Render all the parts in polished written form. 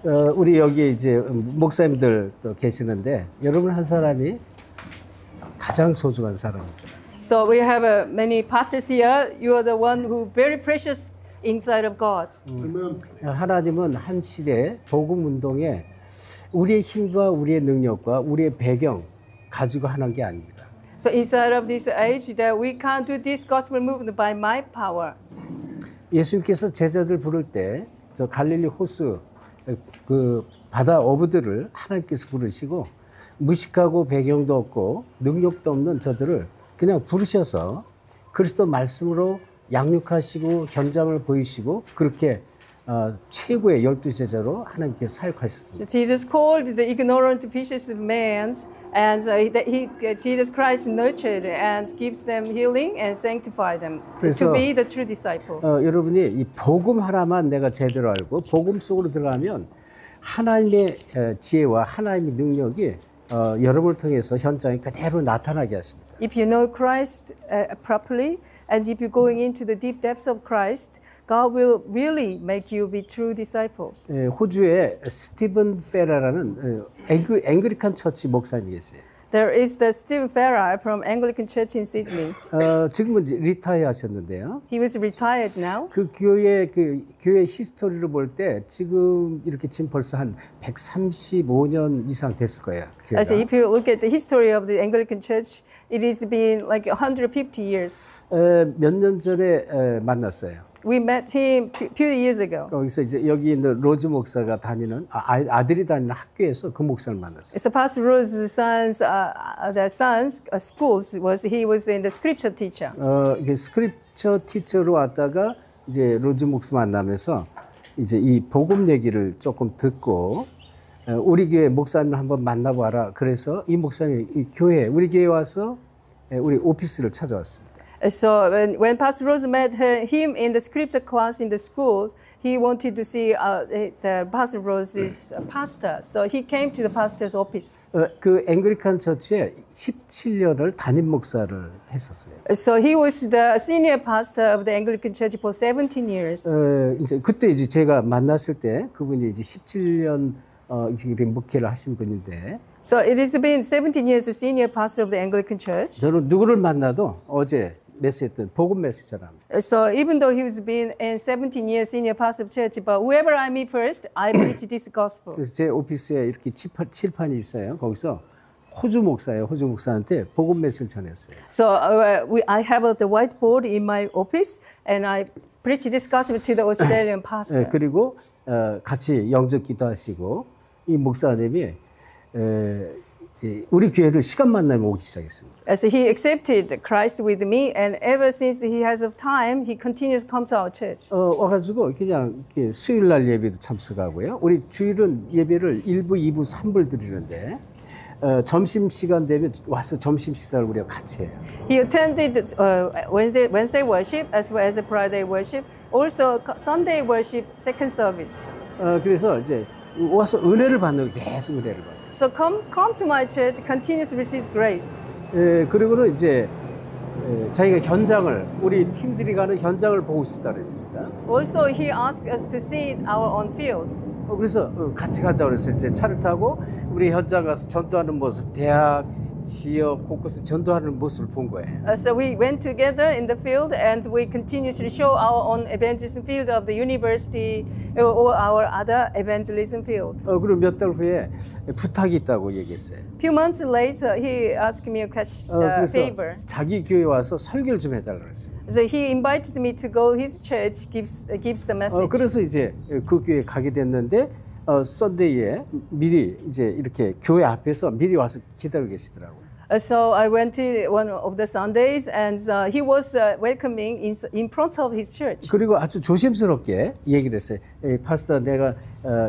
우리 여기 이제 목사님들 또 계시는데 여러분 한 사람이 가장 소중한 사람입니다. So we have many pastors here. You are the one who very precious inside of God. 하나님은 한 시대 복음 운동에 우리의 힘과 우리의 능력과 우리의 배경 가지고 하는 게 아닙니다. So inside of this age, that we can't do this gospel movement by my power. 예수님께서 제자들 부를 때 저 갈릴리 호수 그 바다 어부들을 하나님께서 부르시고 무식하고 배경도 없고 능력도 없는 저들을 그냥 부르셔서 그리스도 말씀으로 양육하시고 현장을 보이시고 그렇게 최고의 12제자로 하나님께서 사역하셨습니다. So Jesus called the ignorant pieces of man, and Jesus Christ nurtured and gives them healing and sanctify them to be the true disciple. 여러분이 이 복음 하나만 내가 제대로 알고 복음 속으로 들어가면 하나님의 지혜와 하나님의 능력이 여러분을 통해서 현장에 그대로 나타나게 하십니다. If you know Christ properly, and if you're going into the deep depths of Christ, God will really make you be true disciples. 호주에 스티븐 페라라는 앵글리칸 처치 목사님이 계세요. There is the Stephen Farrar from Anglican Church in Sydney. 지금은 리타이어 하셨는데요. He was retired now. 그 교회 히스토리를 볼 때 지금 이렇게 지금 벌써 한 135년 이상 됐을 거예요. So if you look at the history of the Anglican Church, it has been like 150 years. 몇 년 전에 만났어요. We met him a few years ago. 거기서 이제 여기 있는 로즈 목사가 다니는 아들이 다니는 학교에서 그 목사를 만났어요. So Pastor Rose's schools he was in the scripture teacher. 이게 스크립처 티처로 왔다가 이제 로즈 목사 만나면서 이제 이 복음 얘기를 조금 듣고 우리 교회 목사님을 한번 만나봐라. 그래서 이 목사님이 이 교회 우리 교회 와서 우리 오피스를 찾아왔습니다. So when Pastor Rose met him in the scripture class in the school, he wanted to see the Pastor Rose's pastor. So he came to the pastor's office. 그 앵글리칸 처치에 17년을 담임 목사를 했었어요. So he was the senior pastor of the Anglican Church for 17 years. 이제 그때 이제 제가 만났을 때 그분이 이제 17년 이제 목회를 하신 분인데. So it has been 17 years as senior pastor of the Anglican Church. 저는 누구를 만나도 어제 메시지했던 복음 메시지를 합니다. So even though he was been in 17 years senior pastor of church, but whoever I meet first, I preach this gospel. 그래서 제 오피스에 이렇게 칠판이 있어요. 거기서 호주 목사예요. 호주 목사한테 복음 메시지를 전했어요. So I have the whiteboard in my office, and I preach this gospel to the Australian pastor. 그리고 같이 영접 기도하시고 이 목사님이 우리 교회를 시간 만나면 오기 시작했습니다. So he accepted Christ with me, and ever since he has of time, he continues to come to our church. 와가지고 그냥 수요일 날 예배도 참석하고요. 우리 주일은 예배를 1부, 2부, 3부를 드리는데 점심 시간 되면 와서 점심 식사를 우리가 같이 해요. He attended Wednesday worship as well as Friday worship, also Sunday worship second service. 그래서 이제 와서 은혜를 받는 계속 은혜를 받아요. So come to my church, continues to receive grace. 그리고는 이제 자기가 현장을 우리 팀들이 가는 현장을 보고 싶다 그랬습니다. Also, he asked us to see our own field. 그래서 같이 가자 그랬어요. 이제 차를 타고 우리 현장 가서 전도하는 모습, 대학, 지역 곳곳에 전도하는 모습을 본 거예요. So we went together in the field, and we continue to show our own evangelism field of the university or our other evangelism field. 그리고 몇 달 후에 부탁이 있다고 얘기했어요. Few months later, he asked me a favor. 자기 교회 와서 설교를 좀 해달라고 했어요. So he invited me to go his church, gives the message. 그래서 이제 그 교회 가게 됐는데 썬데이에 미리 이제 이렇게 교회 앞에서 미리 와서 기다리고 계시더라고요. So I went to one of the Sundays, and he was welcoming in front of his church. 그리고 아주 조심스럽게 얘기를 했어요. 파스터, 내가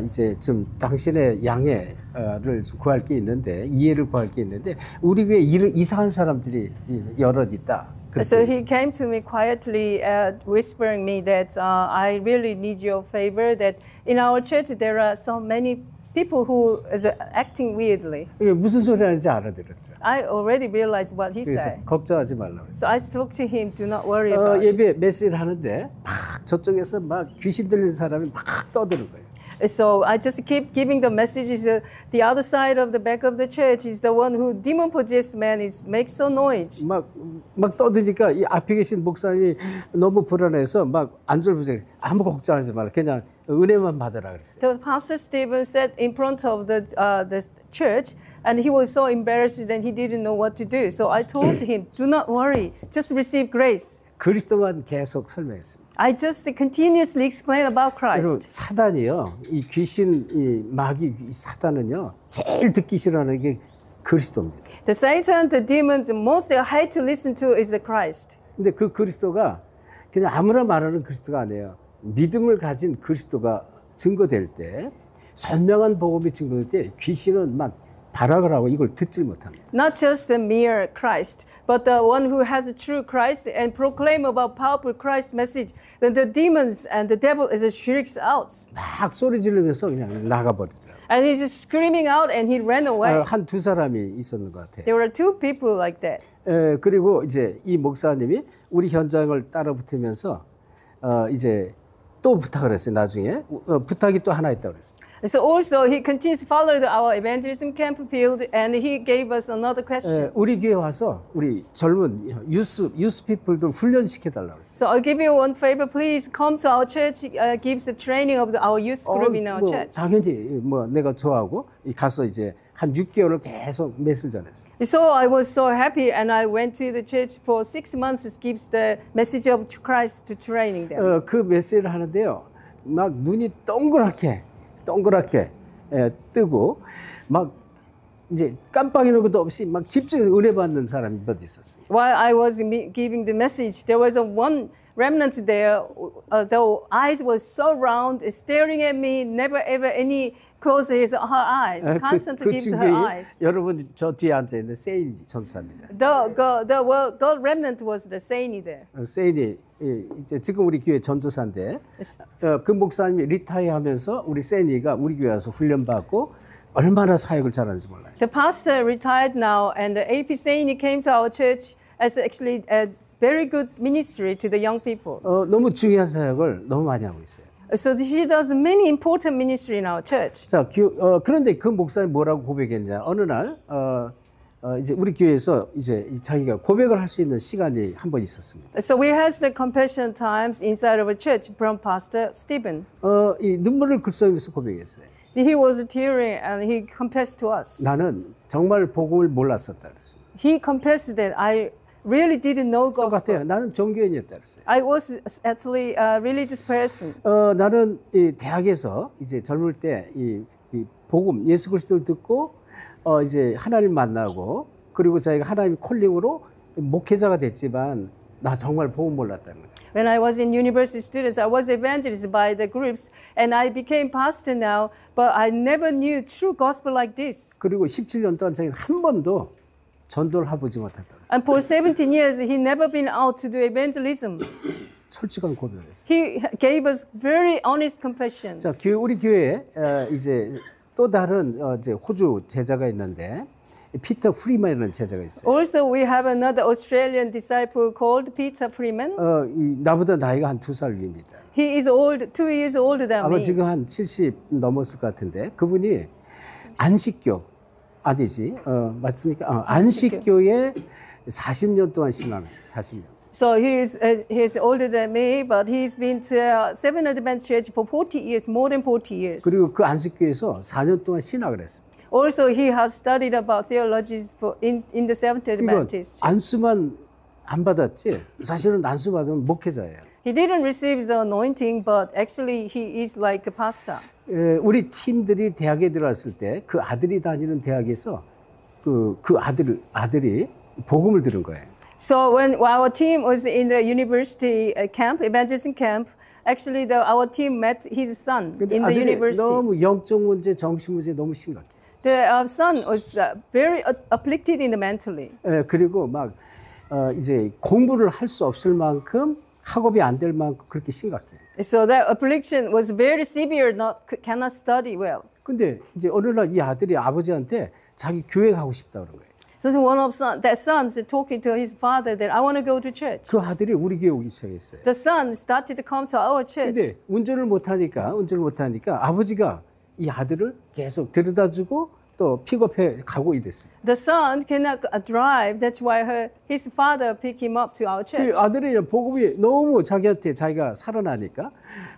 이제 좀 당신의 양해를 좀 구할 게 있는데, 이해를 구할 게 있는데, 우리 교회에 이상한 사람들이 여럿 있다. So he came to me quietly, whispering me that I really need your favor. That in our church there are so many people who is acting weirdly. 이게 무슨 소리 하는지 알아들었죠. I already realized what he said. 걱정하지 말라고. So I spoke to him, do not worry about it. 예배 메시지를 하는데 막 저쪽에서 막 귀신 들린 사람이 막 떠드는 거예요. So I just keep giving the messages. The other side of the back of the church is the one who demon-possessed man makes so noise. 막 떠드니까 이 앞에 계신 목사님이 너무 불안해서 막 안절부절 아무 걱정하지 말라. 그냥 은혜만 받으라 그랬어요. The pastor Stephen sat in front of the church, and he was so embarrassed and he didn't know what to do. So I told him, "Do not worry, just receive grace." 그리스도만 계속 설명했습니다. I just continuously explain about 여러분 Christ. 사단이요, 이 귀신, 이 마귀, 이 사단은요 제일 듣기 싫어하는 게 그리스도입니다. The Satan, the demons, most they hate to listen to is the Christ. 근데 그 그리스도가 그냥 아무나 말하는 그리스도가 아니에요. 믿음을 가진 그리스도가 증거될 때, 선명한 복음이 증거될 때 귀신은 막 발악을 하고 이걸 듣질 못합니다. Not just the mere Christ, but the one who has a true Christ and proclaim about powerful Christ message. Then the demons and the devil is shrieks out. 막 소리 지르면서 그냥 나가버리더라고요. And he's just screaming out and he ran away. 한 두 사람이 있었는 것 같아요. There were two people like that. 그리고 이제 이 목사님이 우리 현장을 따라붙으면서 이제 또 부탁을 했어요. 나중에 부탁이 또 하나 있다고 그랬습니다. So also he continues to follow our evangelism camp field, and he gave us another question. 우리 교회 와서 우리 젊은 유스 피플들 훈련시켜 달라고 했어요. So I'll give you one favor. Please come to our church. Gives the training of our youth group in our church. 당연히 뭐 내가 좋아하고 가서 이제 한 6개월을 계속 메시지를 전했어요. So I was so happy, and I went to the church for 6 months. It gives the message of Christ to training them. 그 메시지를 하는데요, 막 눈이 동그랗게 뜨고 막 이제 깜빡이는 것도 없이 막 집중해서 은혜 받는 사람이 몇 있었어요. While I was giving the message, there was one remnant there. The eyes were so round, staring at me. Never ever any close her eyes. Constantly gives her eyes. 여러분 저 뒤에 앉아 있는 세인 전사입니다. The remnant was the saint there. 세인이 이제 지금 우리 교회 전도사인데 그 목사님이 리타이어하면서 우리 세인이가 우리 교회 와서 훈련 받고 얼마나 사역을 잘하는지 몰라요. The pastor retired now, and the AP saint came to our church as actually a very good ministry to the young people. 너무 중요한 사역을 너무 많이 하고 있어요. So she does many important ministry in our church. 자, 그런데 그 목사님 뭐라고 고백했냐? 어느 날 이제 우리 교회에서 이제 자기가 고백을 할 수 있는 시간이 한 번 있었습니다. So we had the confession times inside of a church from Pastor Stephen. 이 눈물을 글썽이면서 고백했어요. He was tearing and he confessed to us. 나는 정말 복음을 몰랐었다 그랬습니다. He confessed that I really didn't know gospel. 똑같아요. 나는 종교인이었다 그랬어요. I was actually a religious person. 나는 이 대학에서 이제 젊을 때 이 복음 예수 그리스도를 듣고 이제 하나님 만나고 그리고 자기가 하나님 콜링으로 목회자가 됐지만 나 정말 복음 몰랐다는 거예요. When I was in university students, I was evangelized by the groups, and I became pastor now. But I never knew true gospel like this. 그리고 17년 동안 자기는 한 번도 전도를 해보지 못했다고 했어요. And for 17 years, he never been out to do evangelism. 솔직한 고백을 했어요. He gave us very honest confession. 자, 우리 교회에 이제 또 다른 이제 호주 제자가 있는데 피터 프리만이라는 제자가 있어요. Also, we have another Australian disciple called Peter Freeman. 나보다 나이가 한 2살 위입니다. He is 2 years older than 아마 me. 지금 한 70 넘었을 것 같은데 그분이 안식교 아니지 맞습니까? 안식교에 40년 동안 신앙했어요. 40년. So he is older than me, but he's been to Seventh Adventist Church for 40 years, more than 40 years. 그리고 그 안식교에서 4년 동안 신학을 했습니다. Also, he has studied about theologies in the Seventh Adventist. 안수만 안 받았지 사실은 안수 받으면 목회자예요. He didn't receive the anointing, but actually he is like a pastor. 우리 팀들이 대학에 들어왔을 때 그 아들이 다니는 대학에서 그 아들이 복음을 들은 거예요. So when our team was in the university camp, evangelism camp, actually our team met his son in the university. 너무 영적 문제, 정신 문제 너무 심각해. The son was very afflicted in the mentally. 그리고 막 이제 공부를 할 수 없을 만큼 학업이 안 될 만큼 그렇게 심각해. So that affliction was very severe, cannot study well. 근데 이제 어느 날 이 아들이 아버지한테 자기 교회 가고 싶다 그런 거예요. So one of that son is talking to his father that I want to go to church. 그 아들이 우리 교회 오기 시작했어요. The son started to come to our church. 근데 운전을 못하니까 아버지가 이 아들을 계속 데려다주고 또 픽업해 가고 이랬어요. The son cannot drive. That's why his father picked him up to our church. 그 아들이 복음이 너무 자기가 살아나니까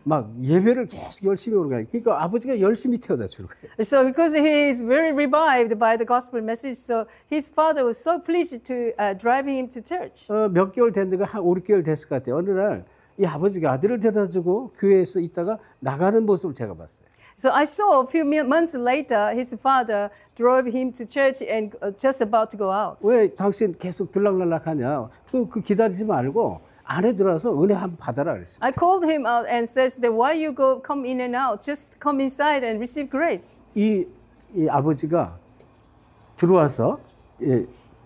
막 예배를 계속 열심히 오는 거예요. 그러니까 아버지가 열심히 태워다 주는 거예요. So because he is very revived by the gospel message, so his father was so pleased to drive him to church. 몇 개월 됐는데 한 5, 6개월 됐을 것 같아요. 어느 날 이 아버지가 아들을 데려다주고 교회에서 있다가 나가는 모습을 제가 봤어요. So I saw a few months later, his father drove him to church and just about to go out. 왜 당신 계속 들락날락하냐? 그 기다리지 말고 안에 들어와서 은혜 한번 받아라 그랬어요. I called him out and says that why you go come in and out? Just come inside and receive grace. 이 아버지가 들어와서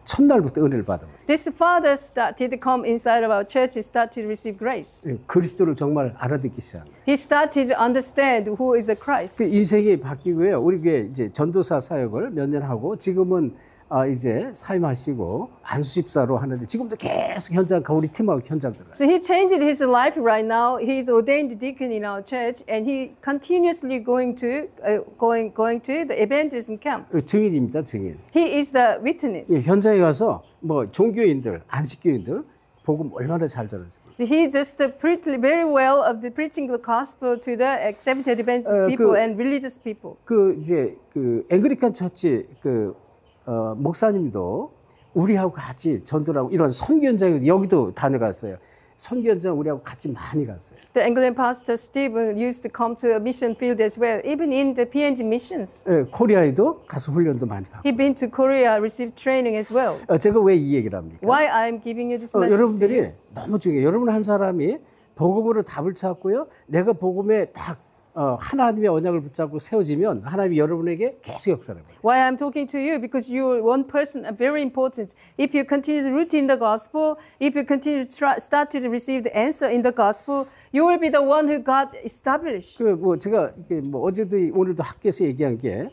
첫날부터 은혜를 받아버려요. This father started to come inside of our church. He started to receive grace. 그리스도를 정말 알아듣기 시작합니다. He started to understand who is the Christ. 인생이 바뀌고요. 우리 교회 이제 전도사 사역을 몇 년 하고 지금은 이제 사임하시고 안수집사로 하는데 지금도 계속 현장 우리 팀하고 현장 들어가요. So he changed his life right now. He's ordained deacon in our church, and he continuously going to the evangelism camp. 증인입니다, 증인. He is the witness. 현장에 가서 뭐 종교인들, 안식교인들 복음 얼마나 잘 전하죠. He just preached very well of the preaching the gospel to the Seventh-day Adventist people and religious people. 이제 앵글리칸 처치 목사님도 우리하고 같이 전도하고 이런 선교 현장 여기도 다녀갔어요. 선교 현장 우리하고 같이 많이 갔어요. The Anglican pastor Stephen used to come to a mission field as well, even in the PNG missions. 코리아에도 가서 훈련도 많이 받고. He been to Korea, received training as well. 제가 왜 이 얘기를 합니까? Why I'm giving you this message? 여러분들이 너무 중요해요. 여러분 한 사람이 복음으로 답을 찾고요. 내가 복음에 딱 하나님의 언약을 붙잡고 세워지면 하나님이 여러분에게 계속 역사를 해요. Why I'm talking to you? Because you one person are very important. If you continue to root in the gospel, if you continue to start to receive the answer in the gospel, you will be the one who God established. 제가 이게 어제도 오늘도 학교에서 얘기한 게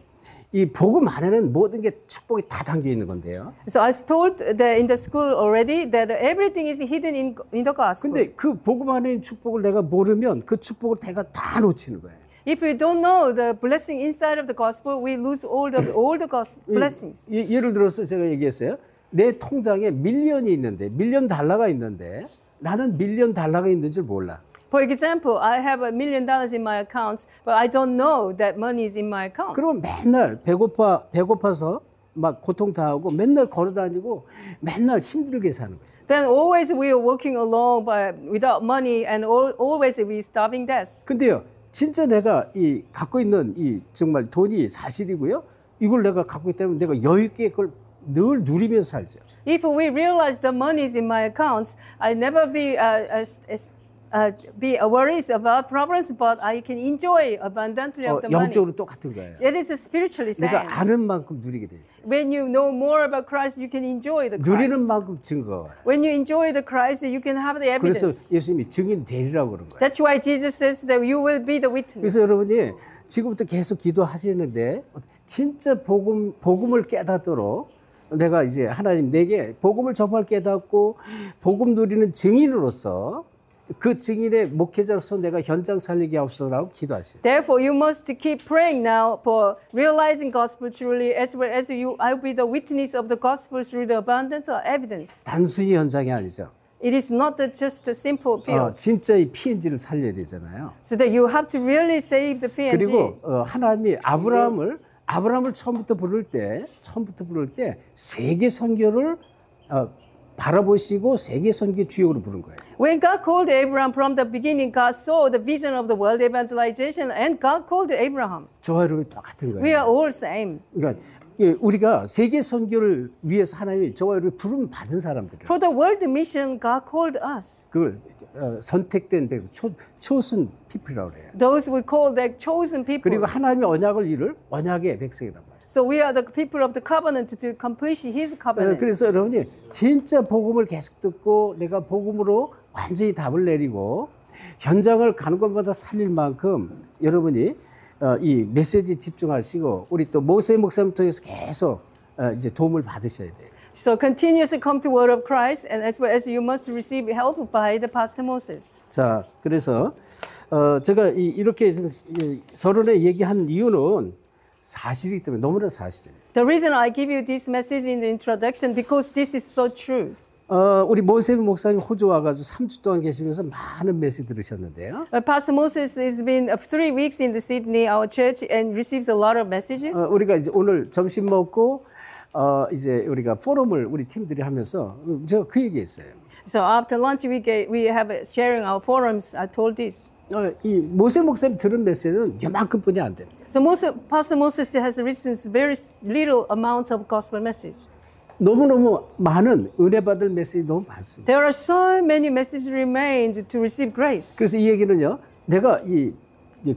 이 복음 안에는 모든 게 축복이 다 담겨 있는 건데요. So I was told that in the school already that everything is hidden in the gospel. 근데 그 복음 안에 있는 축복을 내가 모르면 그 축복을 내가 다 놓치는 거예요. If we don't know the blessing inside of the gospel, we lose all the gospel blessings. 예를 들어서 제가 얘기했어요. 내 통장에 $1,000,000 달러가 있는데 나는 $1,000,000 있는 줄 몰라. For example, I have $1 million in my accounts, but I don't know that money is in my account. 그럼 맨날 배고파서 막 고통 당하고 맨날 걸어다니고 맨날 힘들게 사는 거죠. Then always we are walking along but without money and always we starving death. 근데요, 진짜 내가 갖고 있는 정말 돈이 사실이고요. 이걸 내가 갖고 있다면 내가 여유 있게 그걸 늘 누리면서 살죠. If we realize the money is in my accounts, I never be worries about problems, but I can enjoy abundantly of the money. 영적으로 똑같은 거예요. It is spiritually same. 내가 아는 만큼 누리게 돼 있어요. When you know more about Christ, you can enjoy the 누리는 Christ. 만큼 증거와요. When you enjoy the Christ, you can have the 그래서 evidence. 예수님이 증인 되리라고 그런 거예요. That's why Jesus says that you will be the witness. 그래서 여러분이 지금부터 계속 기도하시는데 진짜 복음을 깨닫도록 내가 이제 하나님 내게 복음을 정말 깨닫고 복음 누리는 증인으로서 그 증인의 목회자로서 내가 현장 살리게 하옵소서라고 기도하시죠. Therefore, you must keep praying now for realizing gospel truly, as well as I will be the witness of the gospel through the abundance of evidence. 단순히 현장이 아니죠. It is not just a simple field. 진짜 이 PNG를 살려야 되잖아요. So that you have to really save the PNG. 그리고 하나님이 아브라함을 처음부터 부를 때 세계 선교를 바라보시고 세계 선교 주역으로 부른 거예요. When God called Abraham from the beginning, God saw the vision of the world evangelization, and God called Abraham. 저와 여러분이 똑같은 거예요. We are all same. 그러니까 우리가 세계 선교를 위해서 하나님이 저와 여러분이 부름 받은 사람들이에요. For the world mission, God called us. 그걸 선택된 백성, chosen people이라고 그래요. Those we call the chosen people. 그리고 하나님의 언약을 이룰 언약의 백성이란 말이에요. So we are the people of the covenant to complete His covenant. 그래서 여러분이 진짜 복음을 계속 듣고 내가 복음으로 완전히 답을 내리고 현장을 가는 것마다 살릴 만큼 여러분이 이 메시지 집중하시고 우리 또 모세 목사님 통해서 계속 이제 도움을 받으셔야 돼요. So continuously come to word of Christ, and as well as you must receive help by the Pastor Moses. 자, 그래서 제가 이렇게 서론에 얘기한 이유는 사실이기 때문에 너무나 사실이에요. The reason I give you this message in the introduction because this is so true. 우리 모세미 목사님 호주 와가지고 3주 동안 계시면서 많은 메시지 들으셨는데요. Pastor Moses has been 3 weeks in the Sydney, our church, and receives a lot of messages. 우리가 이제 오늘 점심 먹고 이제 우리가 포럼을 우리 팀들이 하면서 제가 그 얘기했어요. So after lunch, we have sharing our forums. I told this. 이 모세 목사님 들은 메시지는 요만큼뿐이 안 돼요. So Pastor Moses has written very little amount of gospel message. 너무너무 많은 은혜 받을 메시지 너무 많습니다. There are so many messages remained to receive grace. 그래서 이 얘기는요, 내가 이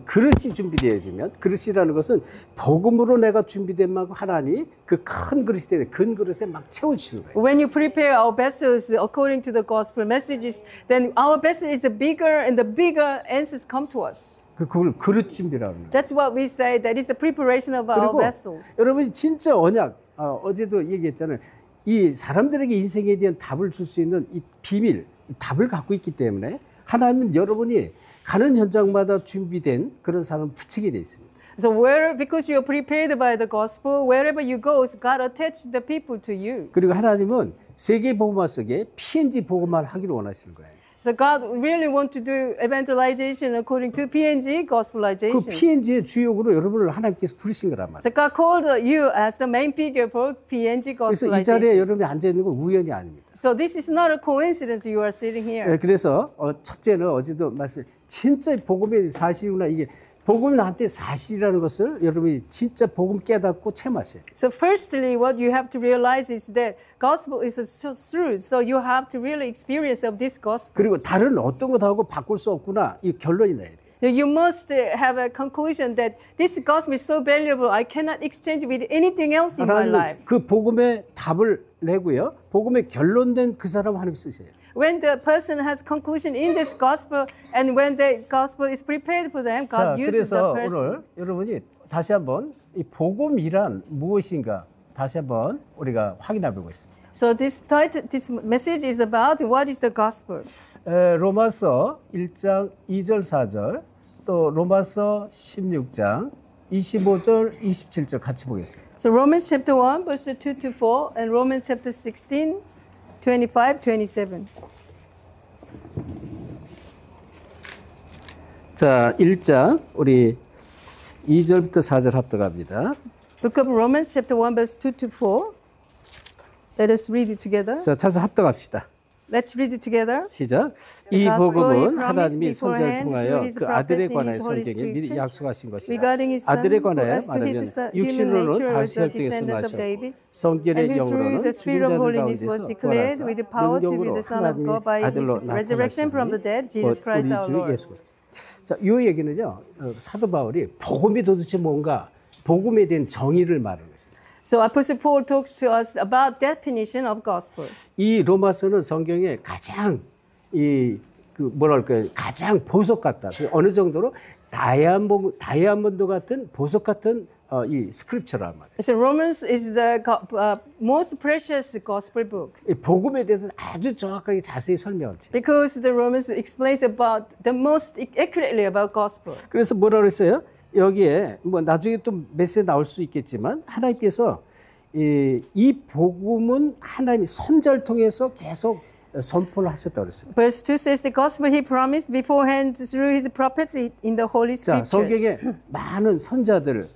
그릇이 준비되어지면, 그릇이라는 것은 복음으로 내가 준비된 만큼 하나님 그 큰 그릇이 되는 큰 그릇에 막 채워주시는 거예요. When you prepare our vessels according to the gospel messages, then our vessel is the bigger and the bigger answers come to us. 그걸 그릇 준비라는 거예요. That's what we say. That is the preparation of our 그리고 vessels. 여러분이 진짜 언약, 어제도 얘기했잖아요. 이 사람들에게 인생에 대한 답을 줄 수 있는 이 비밀, 이 답을 갖고 있기 때문에 하나님은 여러분이 가는 현장마다 준비된 그런 사람을 붙이게 돼 있습니다. So because you are prepared by the gospel, wherever you go, God attached the people to you. 그리고 하나님은 세계 복음화 속에 PNG 복음화를 하기를 원하시는 거예요. So God really want to do evangelization according to PNG gospelization. 그 PNG의 주역으로 여러분을 하나님께서 부르신 거란 말이에요. So God called you as the main figure for PNG 그래서 이 자리에 gospelization. 여러분이 앉아 있는 건 우연이 아닙니다. So this is not a coincidence you are sitting here. 그래서 첫째는 어제도 말씀, 진짜 복음의 사실이구나. 이게 복음이 나한테 사실이라는 것을 여러분이 진짜 복음 깨닫고 체험하세요. So firstly, what you have to realize is that gospel is a truth. So you have to really experience of this gospel. 그리고 다른 어떤 것하고 바꿀 수 없구나. 이 결론이 나야 돼요. You must have a conclusion that this gospel is so valuable. I cannot exchange with anything else in my life. 하나님은 그 복음의 답을 내고요. 복음의 결론된 그 사람 하나님 쓰세요. When the person has conclusion in this gospel, and when the gospel is prepared for them, 자, God uses the 그래서 person. 오늘 여러분이 다시 한번 이 복음이란 무엇인가 다시 한번 우리가 확인해 보고 있습니다. So this message is about what is the gospel. 로마서 1장 2절 4절 또 로마서 16장 25절 27절 같이 보겠습니다. So Romans chapter 1, verse 2 to 4, and Romans chapter 16, 25, 27. 자, 1장 우리 2절부터 4절 합독합니다. Book of Romans chapter 1, verse 2 to 4. Let us read it together. 자, 찾아 합독합시다. Let's read it together. 시작. 이 복음은 하나님이 선지자를 통하여 그 아들에 관하여 성경에 미리 약속하신 것이다. 아들에 관하여 말하면 육신으로는 다윗 혈통에서 나셨고 성결의 영으로는 죽은 자들 가운데서 부활하사 능력으로 하나님의 아들로 나타나셨으니 우리 주 예수 그리스도. 자, 이 얘기는요. 사도 바울이 복음이 도대체 뭔가 복음에 대한 정의를 말하는 것입니다. So Apostle Paul talks to us about definition of gospel. 이 로마서는 성경에 가장 가장 보석 같다. 어느 정도로 다이아몬드 같은 보석 같은 이 스크립처란 말이에요. So Romans is the most precious gospel book. 이 복음에 대해서 아주 정확하게 자세히 설명하죠. Because the Romans explains about the most accurately about gospel. 그래서 뭐라 그랬어요? 여기에 뭐 나중에 또 메시지 나올 수 있겠지만 하나님께서 이 복음은 하나님이 선지자를 통해서 계속 선포를 하셨다고 그랬어요. Verse 2 says the gospel he promised beforehand through his prophets in the holy 자, scriptures. 성경에 많은 선자들을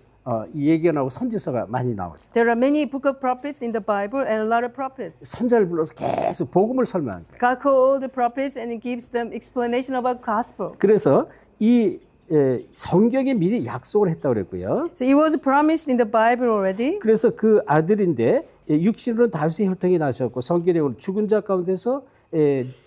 예견하고 선지서가 많이 나오죠. There are many book of prophets in the Bible and a lot of prophets. 선자를 불러서 계속 복음을 설명합니다. God called the prophets and he gives them explanation about gospel. 그래서 이 성경에 미리 약속을 했다고 그랬고요. So it was promised in the Bible already. 그래서 그 아들인데 육신으로는 다윗의 혈통이 나셨고 성결의 영으로 죽은 자 가운데서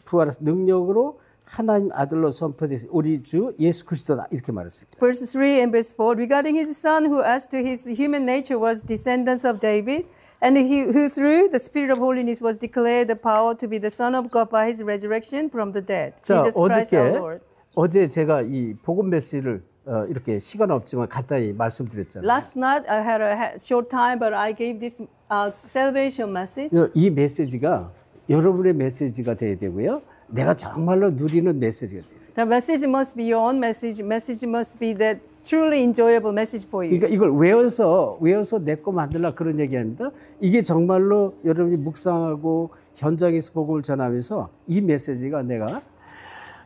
부활해서 능력으로 하나님 아들로 선포되신 우리 주 예수 그리스도다 이렇게 말했습니다. Verse 3 and verse 4 regarding his son who as to his human nature was descendants of David and who through the spirit of holiness was declared the power to be the son of God by his resurrection from the dead. 자, Jesus Christ our Lord. 어제 제가 이 복음 메시지를 이렇게 시간 없지만 간단히 말씀드렸잖아요. Last night I had a short time but I gave this salvation message. 이 메시지가 여러분의 메시지가 돼야 되고요. 내가 정말로 누리는 메시지가 돼요. The message must be your own message. Message must be that truly enjoyable message for you. 그러니까 이걸 외워서 내 거 만들라 그런 얘기합니다. 이게 정말로 여러분이 묵상하고 현장에서 복음을 전하면서 이 메시지가 내가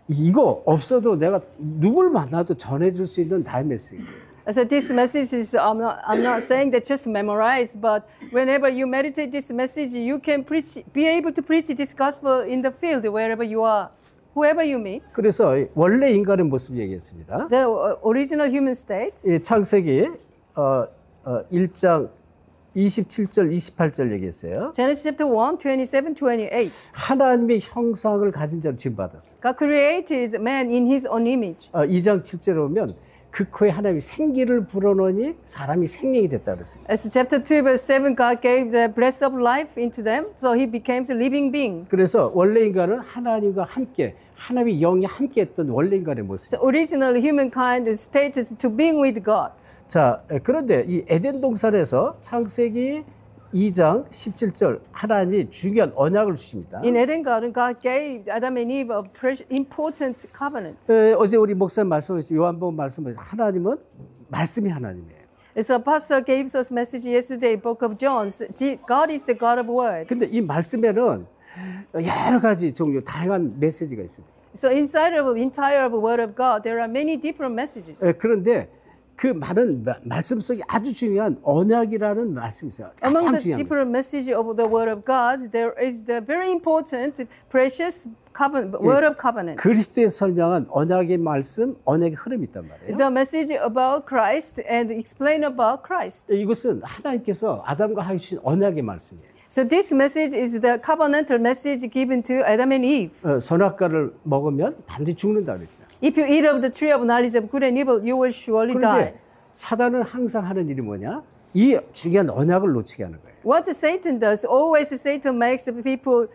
이거 없어도 내가 누굴 만나도 전해줄 수 있는 나의 메시지예요. So this message is, I'm not saying that just memorize, but whenever you meditate this message, you can be able to preach this gospel in the field wherever you are, whoever you meet. 그래서 원래 인간의 모습 얘기했습니다. The original human state. 이 창세기 1장 27절 28절 얘기했어요. Genesis chapter 1, 27, 28. 하나님의 형상을 가진 자를 지음받았어요. God created man in his own image. 2장 7절에 보면 그 코에 하나님이 생기를 불어넣으니 사람이 생명이 됐다 그랬습니다. As chapter 2, verse 7, God gave the breath of life into them, so he became a living being. 그래서 원래 인간은 하나님과 함께 하나님의 영이 함께했던 원래 인간의 모습. So original humankind is status to being with God. 자, 그런데 이 에덴 동산에서 창세기 2장 17절 하나님이 중요한 언약을 주십니다. In Eden Garden, God gave Adam and Eve a important covenant. 어제 우리 목사님 말씀하셨죠. 요한복음 말씀하셨죠. 하나님은 말씀이 하나님이에요. As a pastor gave us message yesterday, book of John, God is the God of word. 근데 이 말씀에는 여러 가지 종류 다양한 메시지가 있습니다. So inside of the entire word of God, there are many different messages. 그런데 그 많은 말씀 속에 아주 중요한 언약이라는 말씀이 있어요. Among 가장 the 중요한 different message of the word of God, there is the very important, precious covenant, word of covenant. 그리스도에 설명한 언약의 말씀, 언약의 흐름이 있단 말이에요. The message about Christ and explain about Christ. 이것은 하나님께서 아담과 하와 주신 언약의 말씀이에요. So this message is the covenantal message given to Adam and Eve. 선악과를 먹으면 반드시 죽는다 그랬죠. If you eat of the tree of knowledge of good and evil, you will surely die. 그런데 사단은 항상 하는 일이 뭐냐? 이 중요한 언약을 놓치게 하는 거예요. What Satan does, always Satan makes the people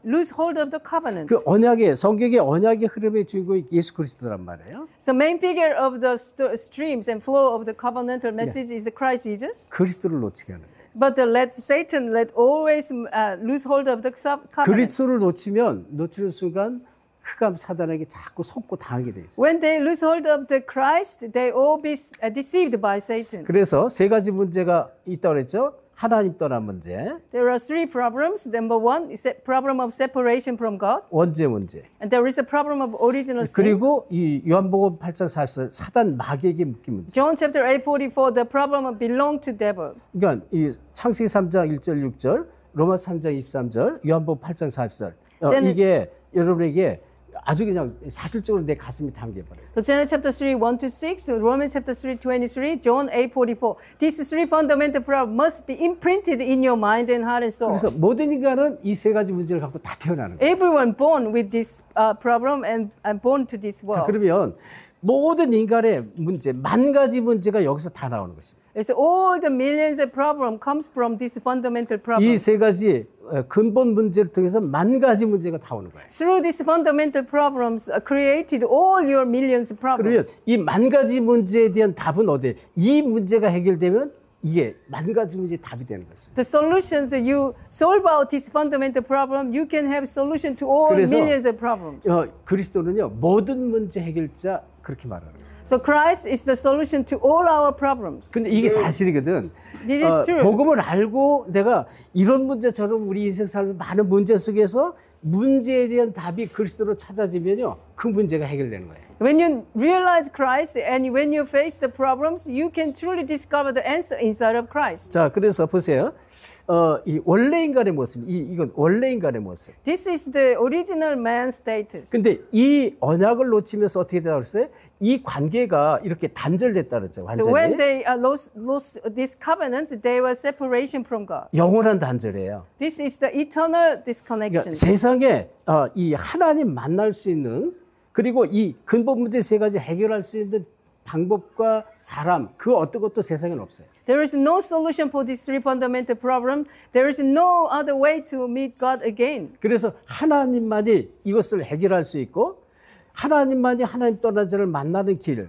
lose hold of the covenant. 그 언약의 성경의 언약의 흐름의 주인공이 예수 그리스도란 말이에요. So the main figure of the streams and flow of the covenantal message is the Christ Jesus. 그리스도를 놓치게 하는 거예요. But Satan always lose hold of the covenant. 그리스도를 놓치는 순간 흑암 사단에게 자꾸 속고 당하게 돼 있어요. When they lose hold of the Christ, they all be deceived by Satan. 그래서 세 가지 문제가 있다고 그랬죠. 하나님 떠난 문제, There are three problems. Number one is a problem of separation from God. 원죄 문제, And there is a problem of original sin. 그리고 이 요한복음 8장 44절 사단 마귀에게 묶인 문제. John chapter 8:44, the problem of belong to devil. 그러니까 이 창세기 3장 1절 6절, 로마 3장 23절, 요한복음 8장 44절. 이게 여러분에게 아주 그냥 사실적으로 내 가슴이 담겨버려요. So Genesis chapter 3, 1-6, Romans chapter 3, 23, John 8:44. These three fundamental problems must be imprinted in your mind and heart and soul. 그래서 모든 인간은 이 세 가지 문제를 갖고 다 태어나는 거예요. Everyone born with this problem and born to this 자, world. 그러면 모든 인간의 문제, 만 가지 문제가 여기서 다 나오는 것입니다. It's all the millions of problems comes from this fundamental 이 problem. 세 가지 근본 문제를 통해서 만 가지 문제가 다 오는 거예요. Through these fundamental problems created all your millions of 그러면 problems. 이 만 가지 문제에 대한 답은 어디에? 이 문제가 해결되면 이게 만 가지 문제의 답이 되는 것입니다. The solutions you solve out this fundamental problem, you can have solution to all 그래서 millions of problems. 그리스도는요 모든 문제 해결자 그렇게 말하는 거예요. So Christ is the solution to all our problems. 근데 이게 사실이거든. It is true. 복음을 알고 내가 이런 문제처럼 우리 인생 삶의 많은 문제 속에서 문제에 대한 답이 그리스도로 찾아지면요 그 문제가 해결되는 거예요. When you realize Christ and when you face the problems, you can truly discover the answer inside of Christ. 자, 그래서 보세요. 이 원래 인간의 모습, 이건 원래 인간의 모습. This is the original man status. 근데 이 언약을 놓치면서 어떻게 되다 그랬어요? 이 관계가 이렇게 단절됐다 그랬죠. So when 완전히. they lost this covenant, they were separation from God. 영원한 단절이에요. This is the eternal disconnection. 그러니까 세상에 이 하나님 만날 수 있는 그리고 이 근본 문제 세 가지 해결할 수 있는 방법과 사람 그 어떤 것도 세상에는 없어요. There is no solution for these three fundamental problems. There is no other way to meet God again. 그래서 하나님만이 이것을 해결할 수 있고 하나님만이 하나님 떠난 자를 만나는 길,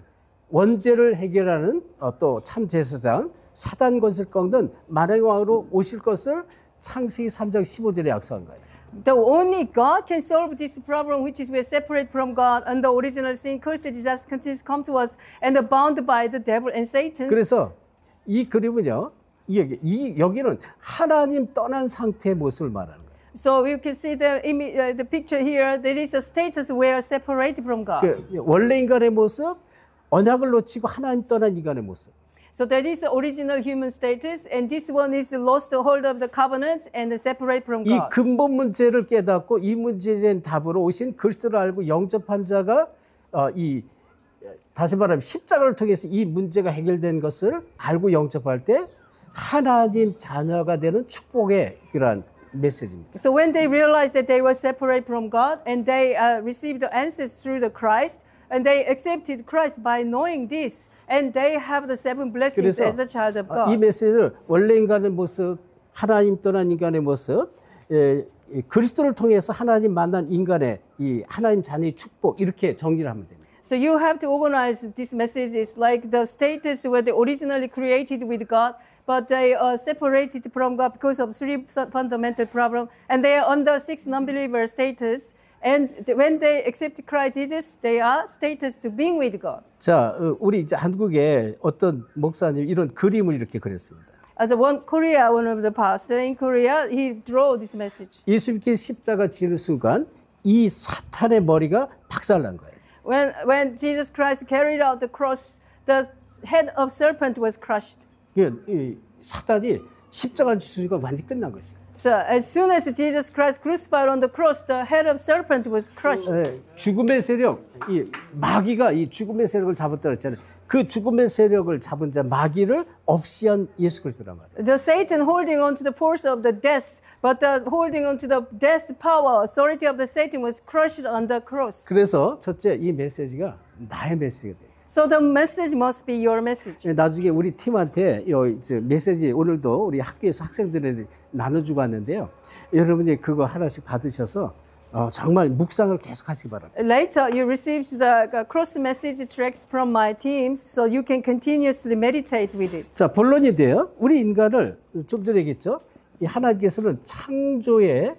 원죄를 해결하는 또 참 제사장 사단 것을 꺾는 만왕의 왕으로 오실 것을 창세기 3장 15절에 약속한 거예요. The only God can solve this problem, which is we are separate from God, and the original sin, cursed, just continues to come to us, and are bound by the devil and Satan. 그래서 이 그림은요, 여기는 하나님 떠난 상태의 모습을 말하는 거예요. So you can see the picture here. There is a status where separated from God. 원래 인간의 모습, 언약을 놓치고 하나님 떠난 인간의 모습. So that is the original human status, and this one is lost hold of the covenant and separate from 이 God. 근본 문제를 깨닫고 이 문제에 대한 답으로 오신 그리스도를 알고 영접한 자가 다시 말하면 십자가를 통해서 이 문제가 해결된 것을 알고 영접할 때 하나님 자녀가 되는 축복의 그러한 메시지입니다. So when they realized that they were separate from God and they received the answers through the Christ, and they accepted Christ by knowing this, and they have the 7 blessings 그래서 as a child of God. 이 메시지를 원래 인간의 모습, 하나님 떠난 인간의 모습, 그리스도를 통해서 하나님 만난 인간의 이 하나님 자녀의 축복 이렇게 정리를 하면 됩니다. So you have to organize this message is like the status where they originally created with God, but they are separated from God because of 3 fundamental problems, and they are under 6 non-believer status. And when they accept Christ Jesus, they are status to being with God. 자, 우리 이제 한국에 어떤 목사님 이런 그림을 이렇게 그렸습니다. As one of the pastors in Korea, he drew this message. 예수님께 십자가 지는 순간 이 사탄의 머리가 박살난 거예요. When Jesus Christ carried out the cross, the head of serpent was crushed. 이 사탄이 십자가 지는 순간 완전히 끝난 것이에요. So as soon as Jesus Christ crucified on the cross, the head of serpent was crushed. 죽음의 세력, 이 마귀가 이 죽음의 세력을 잡았다 그랬잖아요. 그 죽음의 세력을 잡은 자 마귀를 없이 한 예수 그리스도란 말이에요. The Satan holding on to the force of the death, but the holding on to the death power, authority of the Satan was crushed on the cross. 그래서 첫째 이 메시지가 나의 메시지가 돼요. So the message must be your message. 나중에 우리 팀한테 메시지 오늘도 우리 학교에서 학생들에게 나눠주고 왔는데요. 여러분이 그거 하나씩 받으셔서 정말 묵상을 계속 하시기 바랍니다. Later, you receive the cross message tracks from my teams, so you can continuously meditate with it. 자, 본론이 돼요. 우리 인간을 좀 전에 얘기했죠. 이 하나님께서는 창조의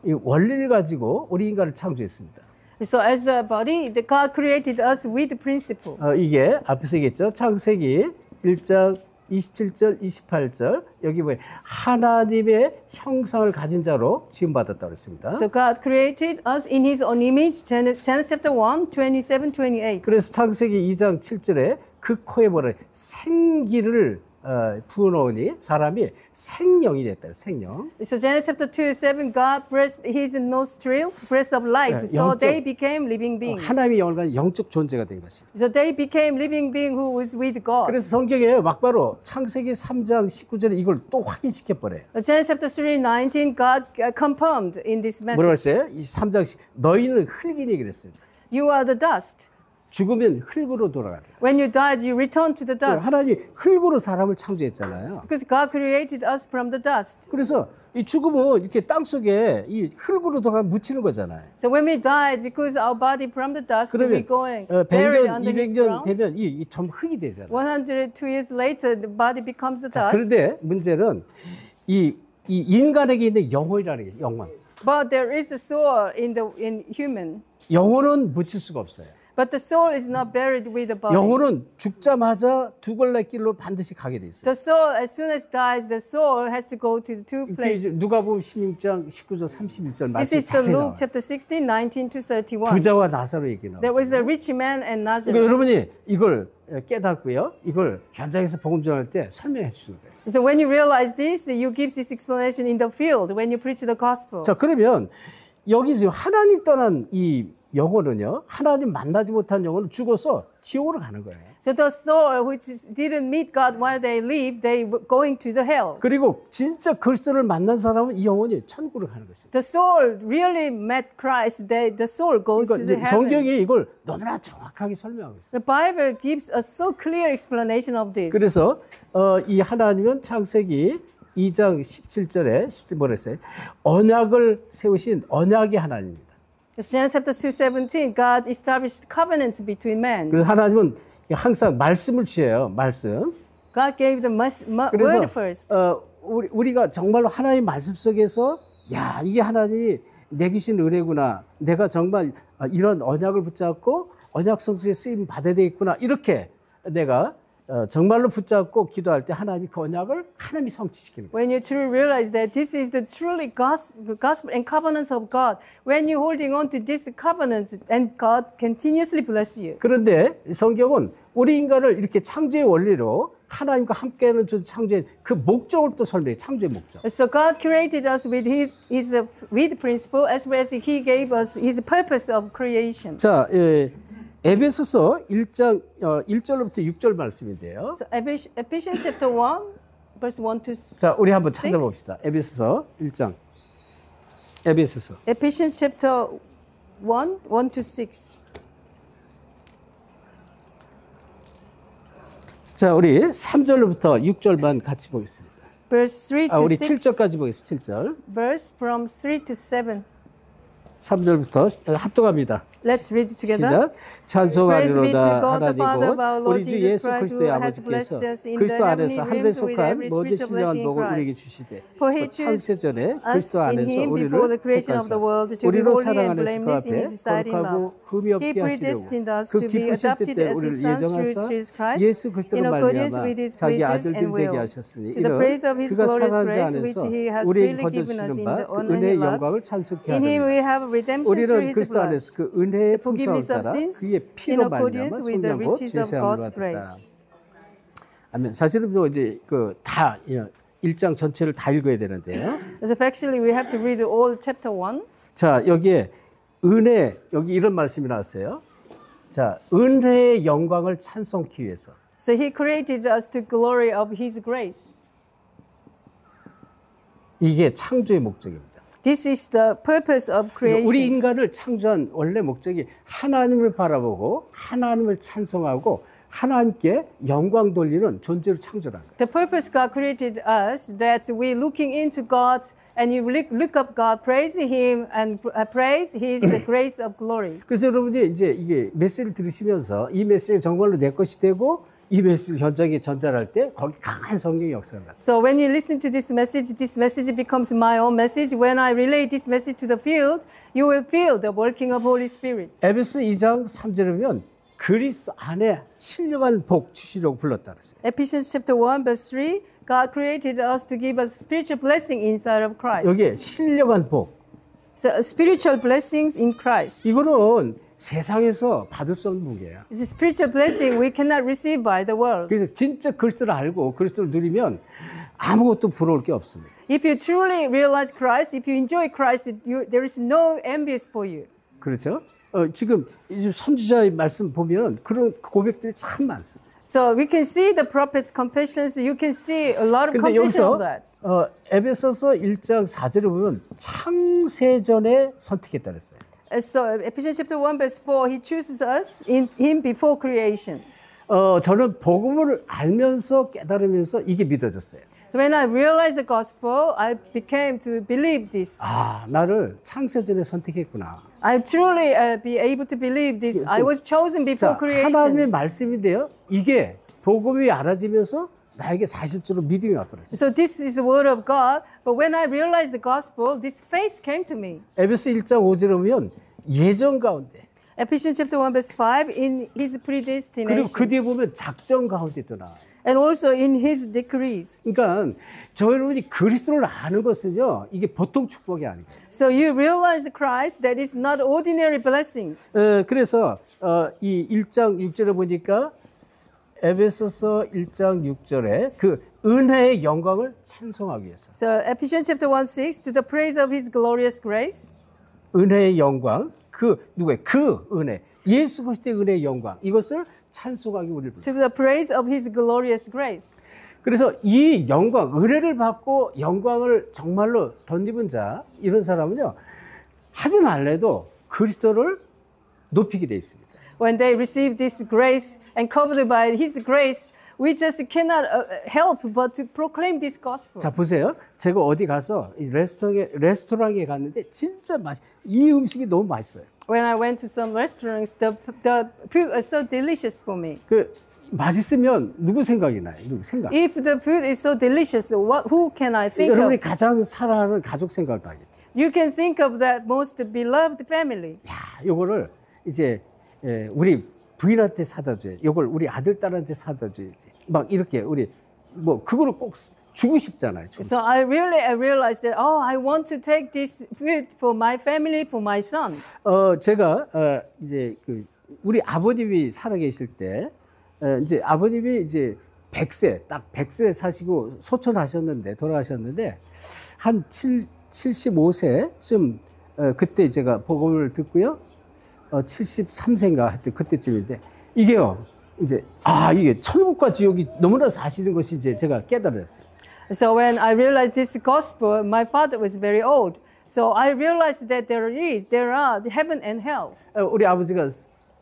이 원리를 가지고 우리 인간을 창조했습니다. So as the body, the God created us with the principle. 이게 앞에서 얘기했죠. 창세기 1장 27절, 28절 여기 보면 하나님의 형상을 가진 자로 지음받았다고 했습니다. So God created us in His own image. Genesis chapter 1, 27, 28. 그래서 창세기 2장 7절에 그 코에 뭐래 생기를 부어넣으니 사람이 생명이 됐다. 생명. So Genesis chapter 2, 7, God breathed His nostrils, breath of life. So they became living beings. 하나님의 영을 가진 영적 존재가 된 것입니다. So they became living being who was with God. 그래서 성경에 막바로 창세기 3장 19절에 이걸 또 확인시켜 버려요. Genesis chapter 3, 19, God confirmed in this message. 뭐라고 했어요? 이 3장 너희는 흙이니 그랬습니다. You are the dust. 죽으면 흙으로 돌아가라. When you died, you return to the dust. 하나님이 흙으로 사람을 창조했잖아요. Because God created us from the dust. 그래서 이 죽음은 이렇게 땅 속에 이 흙으로 돌아가 묻히는 거잖아요. So when we died, because our body from the dust, we 그러면 going 100년, buried underneath 200년 ground. 되면 이 전부 흙이 되잖아요. 102 years later, the body becomes the 자, dust. 그런데 문제는 이 인간에게 있는 영혼이라는 게 영혼. But there is a soul in human. 영혼은 묻힐 수가 없어요. But the soul is not buried with the body. 영혼은 죽자마자 두 갈래 길로 반드시 가게 돼 있어요. The soul, as soon as dies, the soul has to go to the two places. 누가복음 16장 19절 31절 This 말씀 is the 자세히 나와요. Luke chapter 16, 19 to 31. 부자와 나사로 얘기 나와요. There was a rich man and 그러니까 Nazareth. 여러분이 이걸 깨닫고요. 이걸 현장에서 복음 전할 때 설명해 주시는 거예요. So when you realize this, you give this explanation in the field when you preach the gospel. 자, 그러면 여기 지금 하나님 떠난 이 영혼은요. 하나님 만나지 못한 영혼은 죽어서 지옥으로 가는 거예요. So the soul which didn't meet God while they live, they were going to the hell. 그리고 진짜 그리스도를 만난 사람은 이 영혼이 천국으로 가는 것입니다. The soul really met Christ, the soul goes to the 그러니까 heaven. 성경이 이걸 너무나 정확하게 설명하고 있어요. The Bible gives a so clear explanation of this. 그래서 이 하나님은 창세기 2장 17절에 뭐라 했어요? 언약을 세우신 언약의 하나님입니다. Genesis chapter 2:17, God established covenants between men. 그래서 하나님은 항상 말씀을 취해요. 말씀. God gave the word 그래서 first. 우리가 정말로 하나님의 말씀 속에서 야, 이게 하나님이 내게 주신 은혜구나. 내가 정말 이런 언약을 붙잡고 언약 성취에 쓰임 받아야 되겠구나. 이렇게 내가 정말로 붙잡고 기도할 때 하나님이 그 언약을 하나님이 성취시키는 거예요. When you truly realize that this is the truly gospel and covenants of God, when you're holding on to this covenant, and God continuously bless you. 그런데 성경은 우리 인간을 이렇게 창조의 원리로 하나님과 함께하는 창조의 그 목적을 또 설명해. 창조의 목적. So God created us with with principle as well as He gave us His purpose of creation. 자, 에베소서 1장 1절로부터 6절 말씀인데요. So Ephesians chapter 1, verse 1 to 6. 자, 우리 한번 찾아봅시다. 에베소서 1장. 에베소서. Ephesians chapter 1, 1 to 6. 자, 우리 3절로부터 6절만 같이 보겠습니다. Verse 3 to 우리 6. 7절까지 보겠습니다. 7절. Verse from 3 to 7. 3절부터 합독합니다. Let's read it together. 시작. Praise be to 찬송하리로다 God the Father 하나님 of our 곧 Lord 우리 주 Jesus 예수 Christ, 그리스도의 who has 아버지께서 blessed us in 그리스도 the 안에서 heavenly 하늘에 realms with 속한 every 모든 spiritual 신령한 blessing in 복을 우리에게 Christ. 주시되 For He 창세전에 chose us 그리스도 in 안에서 Him 우리를 before the creation of 택하사 the world to be 우리로 holy 사랑 and 안에서 그 blameless in 앞에 His sight in love. 거룩하고 흠이 He 없게 predestined 하시려고 us 그 to be 기쁘신 adopted 뜻대 as 우리를 His sons through 예정하사 Jesus Christ 예수 in 그리스도로 accordance 말미암아 with His 자기 pleasures 아들들이 and 되게 will, 하셨으니 to the praise of His 그가 glorious 사랑한 자 grace which 안에서 He has 우리에게 freely given us 거저주시는 in the 바그 honor He 은혜의 loves. 영광을 찬송케 In Him we 하느니라. have redemption through 우리는 His 그리스도 blood, 안에서 그 은혜의 풍성을 forgiveness of 따라 sins 그의 in 피로 말미암아 accordance with the 성령 곧 riches of 제사함을 God's 받았다. grace. 아멘. 사실은 뭐 이제 그 다 1장 전체를 다 읽어야 되는데요. So actually we have to read all chapter 1. 자, 여기에 은혜, 여기 이런 말씀이 나왔어요. 자, 은혜의 영광을 찬송하기 위해서. So He created us to glory of His grace. 이게 창조의 목적입니다. This is the purpose of creation. 우리 인간을 창조한 원래 목적이 하나님을 바라보고 하나님을 찬송하고 하나님께 영광 돌리는 존재로 창조라는 거예요. The purpose God created us that we looking into God and you look up God, praise Him and praise His grace of glory. 그래서 여러분이 이제 이게 메시지를 들으시면서 이 메시지가 정말로 내 것이 되고 이 메시지를 현장에 전달할 때 거기 강한 성령의 역사가 났어요. So when you listen to this message becomes my own message. When I relay this message to the field, you will feel the working of Holy Spirit. 에베소 2장 3절에 보면 그리스도 안에 신령한 복 주시려고 불렀다 그랬어요. Ephesians chapter 1 verse 3, God created us to give us spiritual blessing inside of Christ. 여기에 신령한 복. So spiritual blessings in Christ. 이거는 세상에서 받을 수 없는 복이에요. It's a spiritual blessing we cannot receive by the world. 그래서 진짜 그리스도를 알고 그리스도를 누리면 아무것도 부러울 게 없습니다. If you truly realize Christ, if you enjoy Christ, there is no envious for you. 그렇죠? 지금 선지자의 말씀 보면 그런 고백들이 참 많습니다. So we can see the prophet's confessions. You can see a lot of 근데 confession 여기서 of that. 에베소서 1장 4절에 보면 창세전에 선택했다 그랬어요. So Ephesians chapter 1 verse 4, He chooses us in Him before creation. 저는 복음을 알면서 깨달으면서 이게 믿어졌어요. So when I realized the gospel, I became to believe this. 아, 나를 창세전에 선택했구나. I truly be able to believe this. I was chosen before 자, creation. 하나님의 말씀인데요. 이게 복음이 알아지면서 나에게 사실적으로 믿음이 와버렸어요. So this is the word of God. But when I realized the gospel, this faith came to me. 에베소 1장 5절에 보면 예정 가운데 Ephesians chapter 1 verse 5, in His predestination. 그리고 그 뒤에 보면 작정 가운데 또 나와요. And also in His decrees. 그러니까 저 여러분이 그리스도를 아는 것은요, 이게 보통 축복이 아니에요. So you realize Christ, that is not ordinary blessings. 그래서 이 1장 6절에 보니까 에베소서 1장 6절에 그 은혜의 영광을 찬송하기 위해서. So Ephesians chapter 1 6, to the praise of His glorious grace. 은혜의 영광, 누구의 그 은혜, 예수 그리스도의 은혜의 영광, 이것을 찬송하기 우리를 부릅니다. To the praise of His glorious grace. 그래서 이 영광, 은혜를 받고 영광을 정말로 덧입은 자, 이런 사람은요, 하지 말래도 그리스도를 높이게 돼 있습니다. When they receive this grace and covered by His grace, we just cannot help but to proclaim this gospel. 자, 보세요. 제가 어디 가서 이 레스토랑에 갔는데 진짜 이 음식이 너무 맛있어요. When I went to some restaurants, the food was so delicious for me. 맛있으면 누구 생각이 나요? 누구 생각? If the food is so delicious, who can I think 여러분이 of? 가장 사랑하는 가족 생각도 하겠죠. You can think of that most beloved family. 야, 요거를 이제 우리 부인한테 사다 줘야지. 요걸 우리 아들 딸한테 사다 줘야지. 막 이렇게 우리 뭐 그거를 꼭 주고 싶잖아요. 주고 So I realized that I want to take this food for my family, for my son. 제가 이제 그 우리 아버님이 살아계실 때 이제 아버님이 이제 100세 딱 100세 사시고 소천하셨는데 돌아가셨는데 한 75세쯤 그때 제가 복음을 듣고요. 73세인가 하여튼 그때쯤인데 이게요. 이제 이게 천국과 지옥이 너무나 사시는 것이 이제 제가 깨달았어요. So when I realized this gospel, my father was very old. So I realized that there are heaven and hell. 우리 아버지가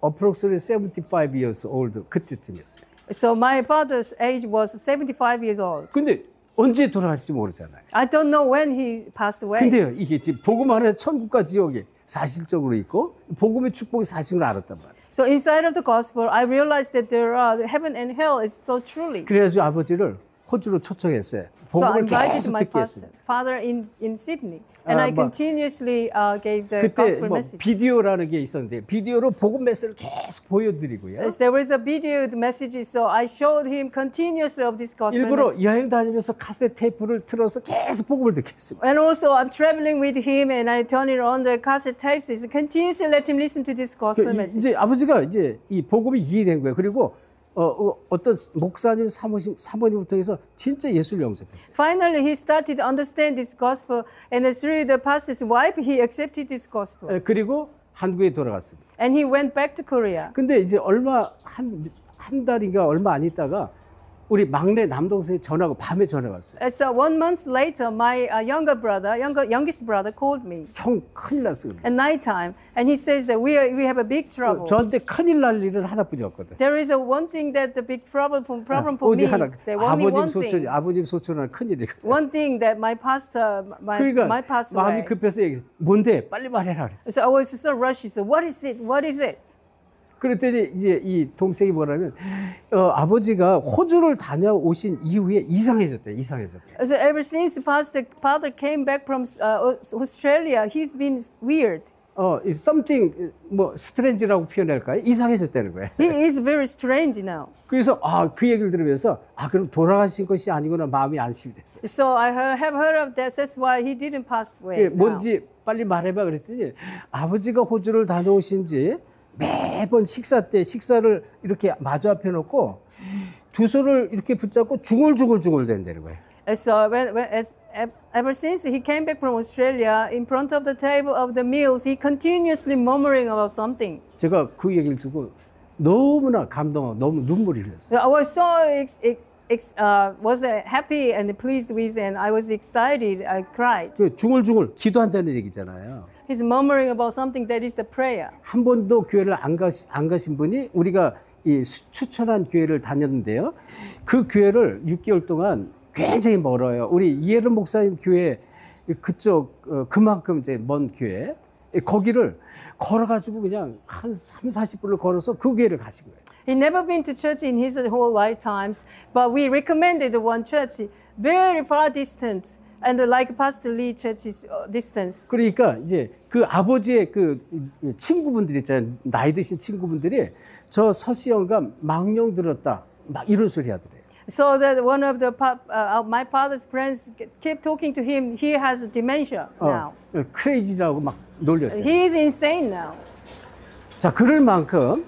approximately 75 years old 그때쯤이었어요. So my father's age was 75 years old. 근데 언제 돌아가실지 모르잖아요. I don't know when he passed away. 근데요, 이게 지금 복음 안에 천국과 지옥이 사실적으로 있고 복음의 축복이 사실을 알았단 말이에요. So inside of the gospel, I realized that there are heaven and hell is so truly. 그래가지고 아버지를 호주로 초청했어요. So I 복음을 invited 계속 my 듣게 했어요. father in Sydney, and I continuously gave the 그때 gospel 뭐 message. 비디오라는 게 있었는데 비디오로 복음 메시지를 계속 보여드리고요. Yes, there was a video message, so I showed him continuously of this gospel 일부러 message. 여행 다니면서 카세트 테이프를 틀어서 계속 복음을 듣게 했습니다. And also, I'm traveling with him, and I turn it on the cassette tapes. So continuously let him listen to this gospel message. 이제 아버지가 이제 이 복음이 이해된 거예요. 그리고 어떤 목사님 사모님부터 해서 진짜 예수를 영접했어요. Finally, he started to understand this gospel, and through the pastor's wife, he accepted this gospel. 그리고 한국에 돌아갔습니다. And he went back to Korea. 근데 이제 한 달인가 얼마 안 있다가 우리 막내 남동생이 전화가 밤에 전화 왔어요. So 1 month later, my youngest brother called me 형 큰일 났어. at nighttime, and he says that we have a big trouble. 저한테 큰일 날 일은 하나뿐이었거든. There is one thing that the big problem for 오직 me 하나. is that only one thing. 아버님 소천은 큰일이거든. One thing that my pastor, my 그러니까 pastor. 마음이 급해서 얘기해. 뭔데? 빨리 말해라 그랬어. So I was so rushed. So what is it? What is it? 그랬더니 이제 이 동생이 뭐라면 아버지가 호주를 다녀오신 이후에 이상해졌대. So ever since father came back from Australia, he's been weird. something 뭐 strange라고 표현할까요? 이상해졌다는 거예요. He is very strange now. 그래서 그 얘기를 들으면서 그럼 돌아가신 것이 아니구나 마음이 안심이 됐어요. So I have heard of that. That's why he didn't pass away. now. 뭔지 빨리 말해봐 그랬더니 아버지가 호주를 다녀오신지 매번 식사 때 식사를 이렇게 마주 앞에 놓고 두 손을 이렇게 붙잡고 중얼중얼 된다는 거예요. So ever since he came back from Australia, in front of the table of the meals, he continuously murmuring about something. 제가 그 얘기를 듣고 너무나 감동하고 너무 눈물이 흘렸어요. So I was so happy and pleased with, and I was excited. I cried. 그 중얼중얼 기도한다는 얘기잖아요. He's murmuring about something that is the prayer. 한 번도 교회를 안 가신 분이 우리가 이 추천한 교회를 다녔는데요. 그 교회를 6개월 동안 굉장히 멀어요. 우리 이해름 목사님 교회 그쪽 그만큼 이제 먼 교회 거기를 걸어가지고 그냥 한 30-40분을 걸어서 그 교회를 가신 거예요. He never been to church in his whole lifetimes, but we recommended one church very far distant. And like Pastor Lee Church's distance. 그러니까 이제 그 아버지의 그 친구분들 있잖아요. 나이 드신 친구분들이 저 서시영과 망령 들었다. 막 이런 소리 하더래요. So that one of my father's friends kept talking to him. He has dementia now. 크레이지라고 막 놀렸대요. He is insane now. 자, 그럴 만큼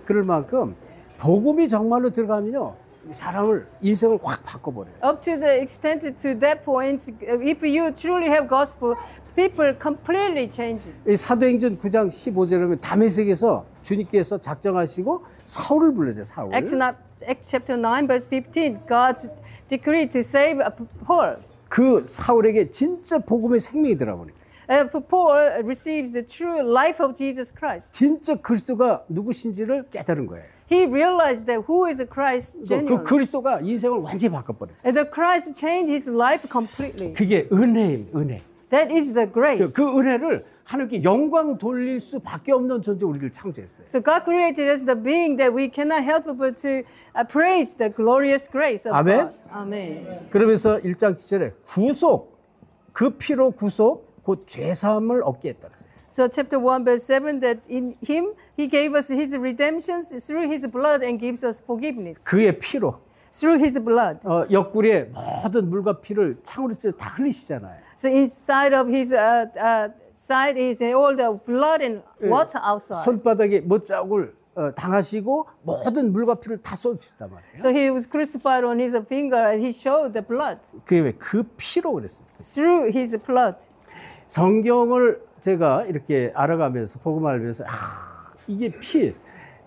복음이 정말로 들어가면요. 사람을 인생을 확 바꿔버려요. Up to the extent to that point, if you truly have gospel, people completely change. 이 사도행전 9장 15절에 보면 다메섹에서 주님께서 작정하시고 사울을 불러줘요. 사울. Acts chapter 9 verse 15, God decreed to save Paul. 그 사울에게 진짜 복음의 생명이 들어버려요. Paul receives the true life of Jesus Christ. 진짜 그리스도가 누구신지를 깨달은 거예요. He realized that who is Christ genuinely. 그 그리스도가 인생을 완전히 바꿔버렸어요. And the Christ changed his life completely. 그게 은혜예요, 은혜. That is the grace. 그 은혜를 하나님께 영광 돌릴 수밖에 없는 존재 우리를 창조했어요. So God created us the being that we cannot help but to praise the glorious grace of 아멘. God. Amen. 그러면서 1장 7절에 구속, 그 피로 구속, 곧 죄사함을 얻게 했다 그랬어요. So chapter 1 verse 7 that in him he gave us his redemptions through his blood and gives us forgiveness. 그의 피로 Through his blood. 옆구리에 모든 물과 피를 창으로 찢어 다 흘리시잖아요. So inside of his side is all the blood and water outside. 손바닥에 못자국을 당하시고 모든 물과 피를 다 쏟으셨단 말이에요. So he was crucified on his finger and he showed the blood. 그게 왜 그 피로 그랬습니까? Through his blood. 성경을 제가 이렇게 알아가면서 복음을 알면서 이게 피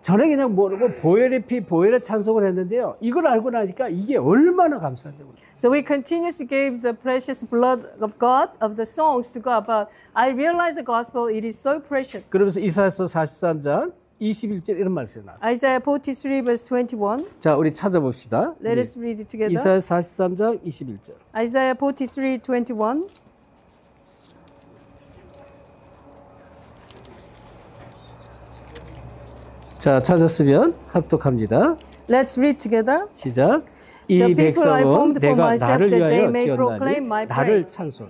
전에 그냥 모르고 보혈의 피, 보혈의 찬송을 했는데요. 이걸 알고 나니까 이게 얼마나 감사한지 모르겠어요. So we continue to give the precious blood of God, of the songs to God, but I realize the gospel, it is so precious. 그러면서 이사야서 43장 21절 이런 말씀이 나왔어요. Isaiah 43 verse 21. 자, 우리 찾아봅시다. Let us read it together. 이사야 43장 21절. Isaiah 43, 21. 자, 찾았으면 합독합니다. Let's read together. 시작. 이 The people I 백성은 formed for 내가 myself 나를 that they 위하여 may proclaim 지었나니 my 나를 praise. 찬송.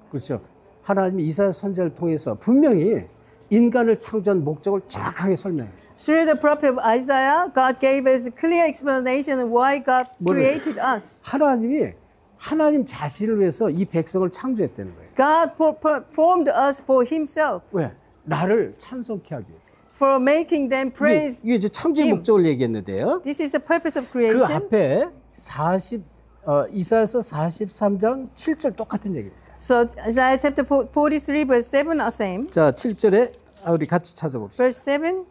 그렇죠. 하나님이 이사야 선지자를 통해서 분명히 인간을 창조한 목적을 정확하게 설명했어요. Through the prophet Isaiah, God gave us a clear explanation of why God created us. 하나님 자신을 위해서 이 백성을 창조했다는 거예요. God formed us for himself, 왜? 나를 찬송케 하기 위해서. for making them praise. 이게 이제 창조의 him. 목적을 얘기했는데요. This is the purpose of 그 creation. 앞에 이사야서 43장 7절 똑같은 얘기입니다. So Isaiah chapter 43 verse 7 are same. 자, 7절에 우리 같이 찾아봅시다. Verse 7.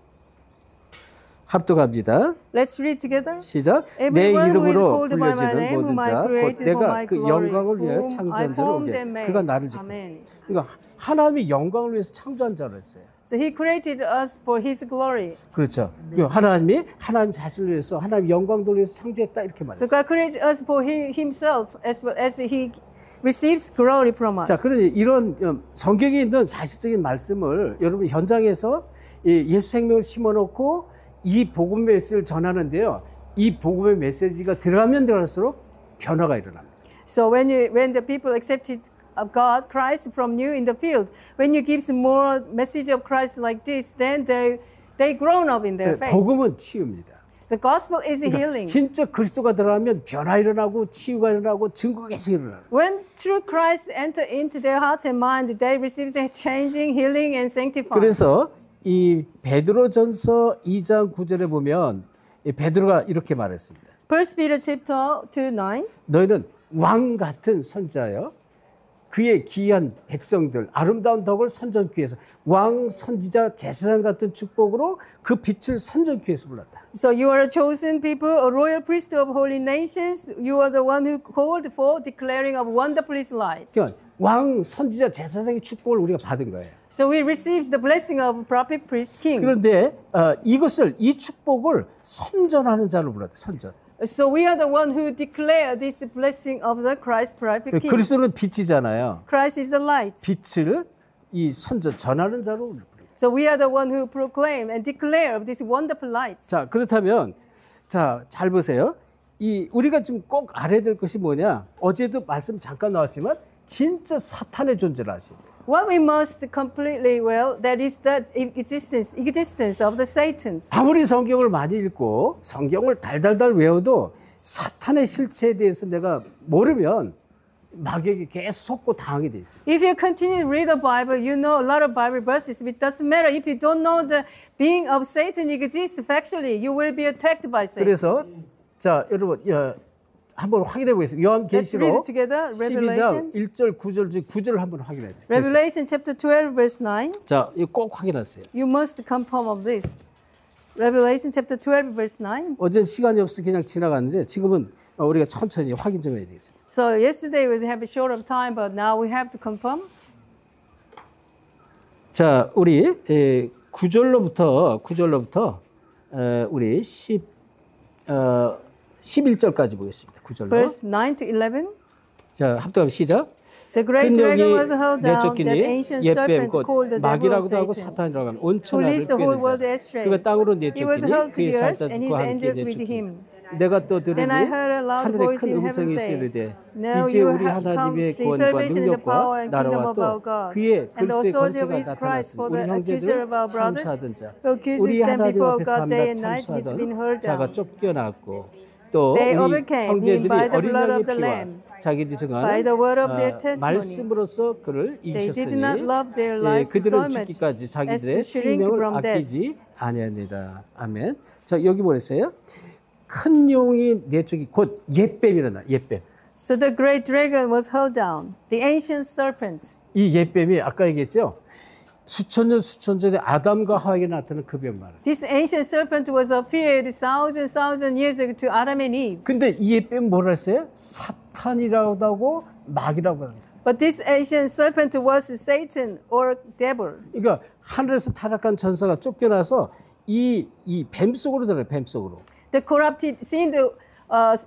합독합니다. Let's read together. 시작. 내 Everyone who is 이름으로 called by my 불려지는 name, 모든 whom I 자, 곧 created for 내가 my 그 glory, 영광을 위하여 whom I 창조한 자를 formed 오게. and made. 그가 나를 짓고. Amen. 그러니까 하나님이 영광을 위해서 창조한 자로 했어요. So he created us for his glory. 그렇죠. 하나님 자신을 위해서 하나님 영광 돌려서 창조했다 이렇게 So 말했어요. God created us for himself as well as he receives glory from us. 자, 그러니 이런 성경에 있는 사실적인 말씀을 여러분 현장에서 예수 생명을 심어놓고 이 복음 메시지를 전하는데요. 이 복음의 메시지가 들어가면 들어갈수록 변화가 일어납니다. So when the people accepted of God, Christ from you in the field, when you give some more message of Christ like this, then they grown up in their faith. 복음은 치유입니다. The gospel is healing. 진짜 그리스도가 들어가면 변화 일어나고 치유가 일어나고 증거가 계속 일어나요. When true Christ enter into their hearts and mind, they receive the changing, healing, and sanctifying. 그래서 이 베드로전서 2장 9절에 보면 베드로가 이렇게 말했습니다. 1 Peter chapter 2:9. 너희는 왕 같은 선지자여 그의 귀한 백성들 아름다운 덕을 선전케 해서 왕 선지자 제사장 같은 축복으로 그 빛을 선전케 해서 불렀다. So you are a chosen people, a royal priesthood of holy nations. You are the one who called for declaring of wonderful His light. 그러니까 왕 선지자 제사장의 축복을 우리가 받은 거예요. So we received the blessing of prophet, priest, king. 그런데 이 축복을 선전하는 자로 불렀다. 선전. So we are the one who declare this blessing of the Christ, prophet, king. 그리스도는 빛이잖아요. Christ is the light. 빛을 이 선전 전하는 자로 부릅니다. So we are the one who proclaim and declare of this wonderful light. 자, 그렇다면 잘 보세요. 우리가 좀 꼭 알아야 될 것이 뭐냐? 어제도 말씀 잠깐 나왔지만 진짜 사탄의 존재를 아십니다. What we must completely that is the existence of the Satans. 아무리 성경을 많이 읽고 성경을 달달달 외워도 사탄의 실체에 대해서 내가 모르면 마귀에게 계속 속고 당하게 돼 있습니다. If you continue to read the Bible, you know a lot of Bible verses. It doesn't matter if you don't know the being of Satan exists factually, you will be attacked by Satan. 그래서 자, 여러분 한번 확인해 보겠습니다. Let's read 요한계시록 it together. 12장 1절 9절 중 9절을 한번 확인했어요. Revelation chapter 12 verse 9. 자, 이거 꼭 확인하세요. You must confirm of this. Revelation chapter 12 verse 9. 어제 시간이 없어 그냥 지나갔는데 지금은 우리가 천천히 확인 좀 해야 되겠습니다. So yesterday we have a short of time, but now we have to confirm. 자, 우리 9절로부터 우리 11절까지 보겠습니다. 9절로. Verse 9 to 11. 자, 합독하면 시작. The great dragon was held down, that 내쫓기니 ancient 옛뱀 serpent 곧 called the devil of 마귀라고도 하고 Satan, 사탄이라고 하는 who 온천하를 leads the whole world 꿰는 astray. 자. 그가 땅으로 He was 내쫓기니 held to 그의 the earth, and his 사자들과 함께 angels with 내쫓기니 him. 내가 또 들으니 Then I heard a loud 하늘에 voice 큰 in heaven 음성이 say, 이르되 Now 이제 you 우리 have come 하나님의 the 구원과 salvation and the power 능력과 and kingdom 나라와 of 또 our God, 그의 and the 그리스도의 authority of 권세가 his Christ, 나타났으니 for 우리 the accuser of our 형제들 brothers, 참수하던 자 who accuses 우리 them 하나님 before 앞에 God day 밤낮 and night, he's been 참수하던 hurled 자가 down. 쫓겨났고 또 They 우리 overcame him 형제들이 by the 어린 blood 양의 of the 피와 Lamb, 자기들이 by the word of their 정한 testimony. 말씀으로써 그를 They did not 이기셨으니 love their lives so 그들은 much 죽기까지 as to 자기들의 shrink 생명을 from 아끼지 death. 아니하니라. 아멘. 자 여기 보냈어요. 큰 용이 내쫓기 곧 옛뱀이라나 옛뱀. So the great dragon was held down, the ancient serpent. 이 옛뱀이 아까 얘기했죠. 수천 년 전에 아담과 하와에게 나타난 그 뱀 말이에요. This ancient serpent was appeared thousand years ago to Adam and Eve. 근데 이 옛뱀 뭐라 했어요? 사탄이라고도 하고 마귀라고 합니다. But this ancient serpent was Satan or devil. 그러니까 하늘에서 타락한 전사가 쫓겨나서 이 뱀 속으로 들어요. 뱀 속으로. The corrupted, seeing the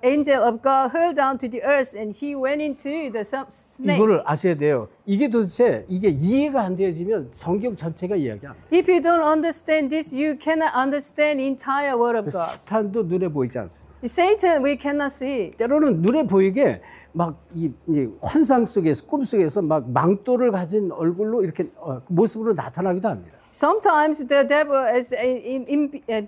angel of God hurled down to the earth, and he went into the snake. 이거를 아셔야 돼요. 이게 도대체 이게 이해가 안 되어지면 성경 전체가 이해가 안 돼요. If you don't understand this, you cannot understand the entire word of God. 사탄도 눈에 보이지 않습니다. Satan, we cannot see. 때로는 눈에 보이게 막 이 환상 속에서 꿈 속에서 막 망토를 가진 얼굴로 이렇게 모습으로 나타나기도 합니다. Sometimes the devil is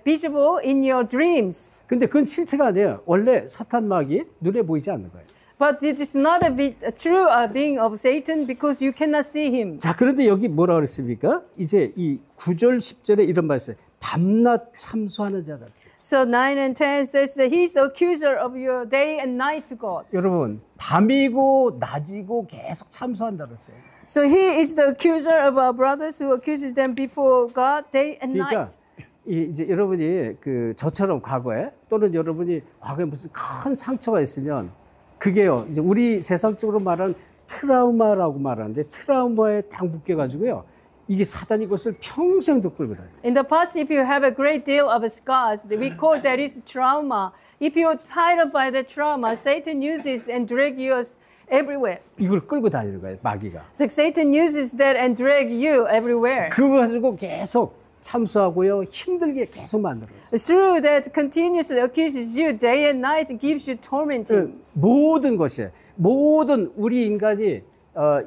visible in your dreams. 근데 그건 실체가 아니에요. 원래 사탄 마귀 눈에 보이지 않는 거예요. But it is not a true being of Satan because you cannot see him. 자, 그런데 여기 뭐라 그랬습니까? 이제 이 9절 10절에 이런 말이 있어요. 밤낮 참수하는 자다. So 9 and 10 says that he's the accuser of your day and night to God. 여러분, 밤이고 낮이고 계속 참수한다 그랬어요. So he is the accuser of our brothers who accuses them before God day and 그러니까 night. 이제 여러분이 그 저처럼 과거에 또는 여러분이 과거에 무슨 큰 상처가 있으면 그게요. 이제 우리 세상적으로 말하는 트라우마라고 말하는데 트라우마에 딱 묶여 가지고요. 이게 사단이 그것을 평생도 끌고 다녀요. In the past, if you have a great deal of scars, we call that is trauma. If you're tied up by the trauma, Satan uses and drag you everywhere. 이걸 끌고 다니는 거예요, 마귀가. So Satan uses that and drag you everywhere. 그거 가지고 계속 참수하고요. 힘들게 계속 만들어요. Through that continuously accuses you day and night, gives you tormenting. 모든 것이 모든 우리 인간이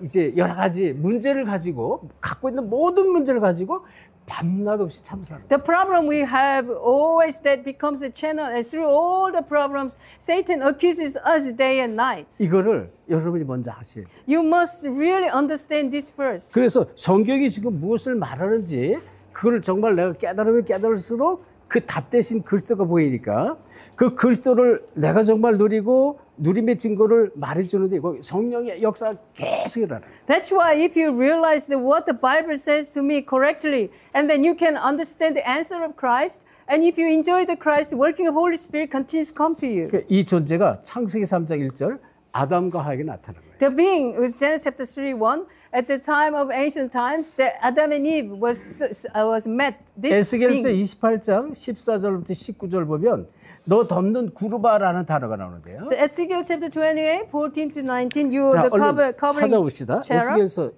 이제 여러 가지 문제를 가지고 갖고 있는 모든 문제를 가지고 밤낮 없이 참수합니다. The problem we have always that becomes a channel, and through all the problems, Satan accuses us day and night. 이거를 여러분이 먼저 아셔야 돼요. You must really understand this first. 그래서 성경이 지금 무엇을 말하는지 그걸 정말 내가 깨달으면 깨달을수록 그 답 대신 그리스도가 보이니까 그 그리스도를 내가 정말 누리고 누림의 증거를 말해주는데 성령의 역사가 계속 일어나요. That's why if you realize what the Bible says to me correctly, and then you can understand the answer of Christ, and if you enjoy the Christ, working of Holy Spirit continues to come to you. 이 존재가 창세기 3장 1절 아담과 하에게 나타난 거예요. The being was Genesis chapter 3:1. At the time of ancient times, that Adam and Eve was met. This 에스겔서 being. 28장 14절부터 19절 보면 너 덮는 구르바라는 단어가 나오는데요. So Ezekiel chapter 28, 14 to 19, you 자, the 얼른 covering 찾아봅시다. cherubs. 에스겔서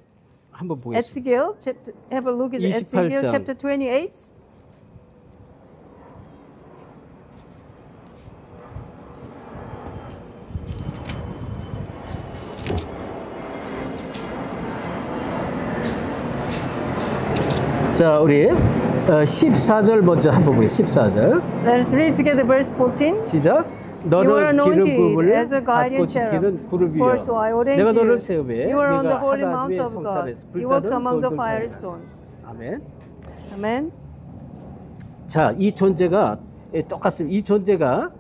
한번 보겠습니다. Ezekiel chapter, have a look at Ezekiel 28장. chapter 28. 자, 우리 14절 먼저 한번 보겠습니다. 14절. Let us read together verse 14. 시작. You are 너는 기름 anointed 부음을 as a guardian 받고 지키는 cherub. 구름이여. For so I ordained 내가 you. 너를 세우매 You are on the 네가 holy mount 하나님의 of God. 성산에서 You walk among the fire 불타는 stones. 아멘. Amen. 자, 이 존재가 똑같습니다. 이 존재가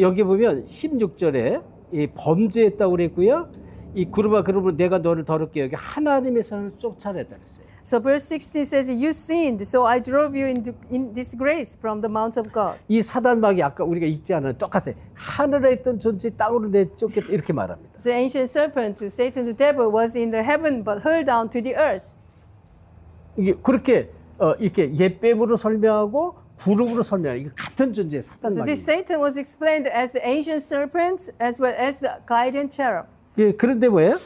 여기 보면 16절에 이 범죄했다고 그랬고요. 이 구르바 그러므로 내가 너를 더럽게 여기 하나님의 선을 쫓아냈다 그랬어요. So verse 16 says, You sinned, so I drove you in disgrace from the mount of God. 이 사단마귀 아까 우리가 읽지 않은 똑같아요. 하늘에 있던 존재 땅으로 내쫓겠다 이렇게 말합니다. The ancient serpent, Satan, the devil, was in the heaven but hurled down to the earth. 이게 그렇게 이렇게 옛뱀으로 설명하고 구름으로 설명하는 이게 같은 존재 So 사단마귀. this Satan was explained as the ancient serpent as well as the guardian cherub. 예, 그런데 뭐예요?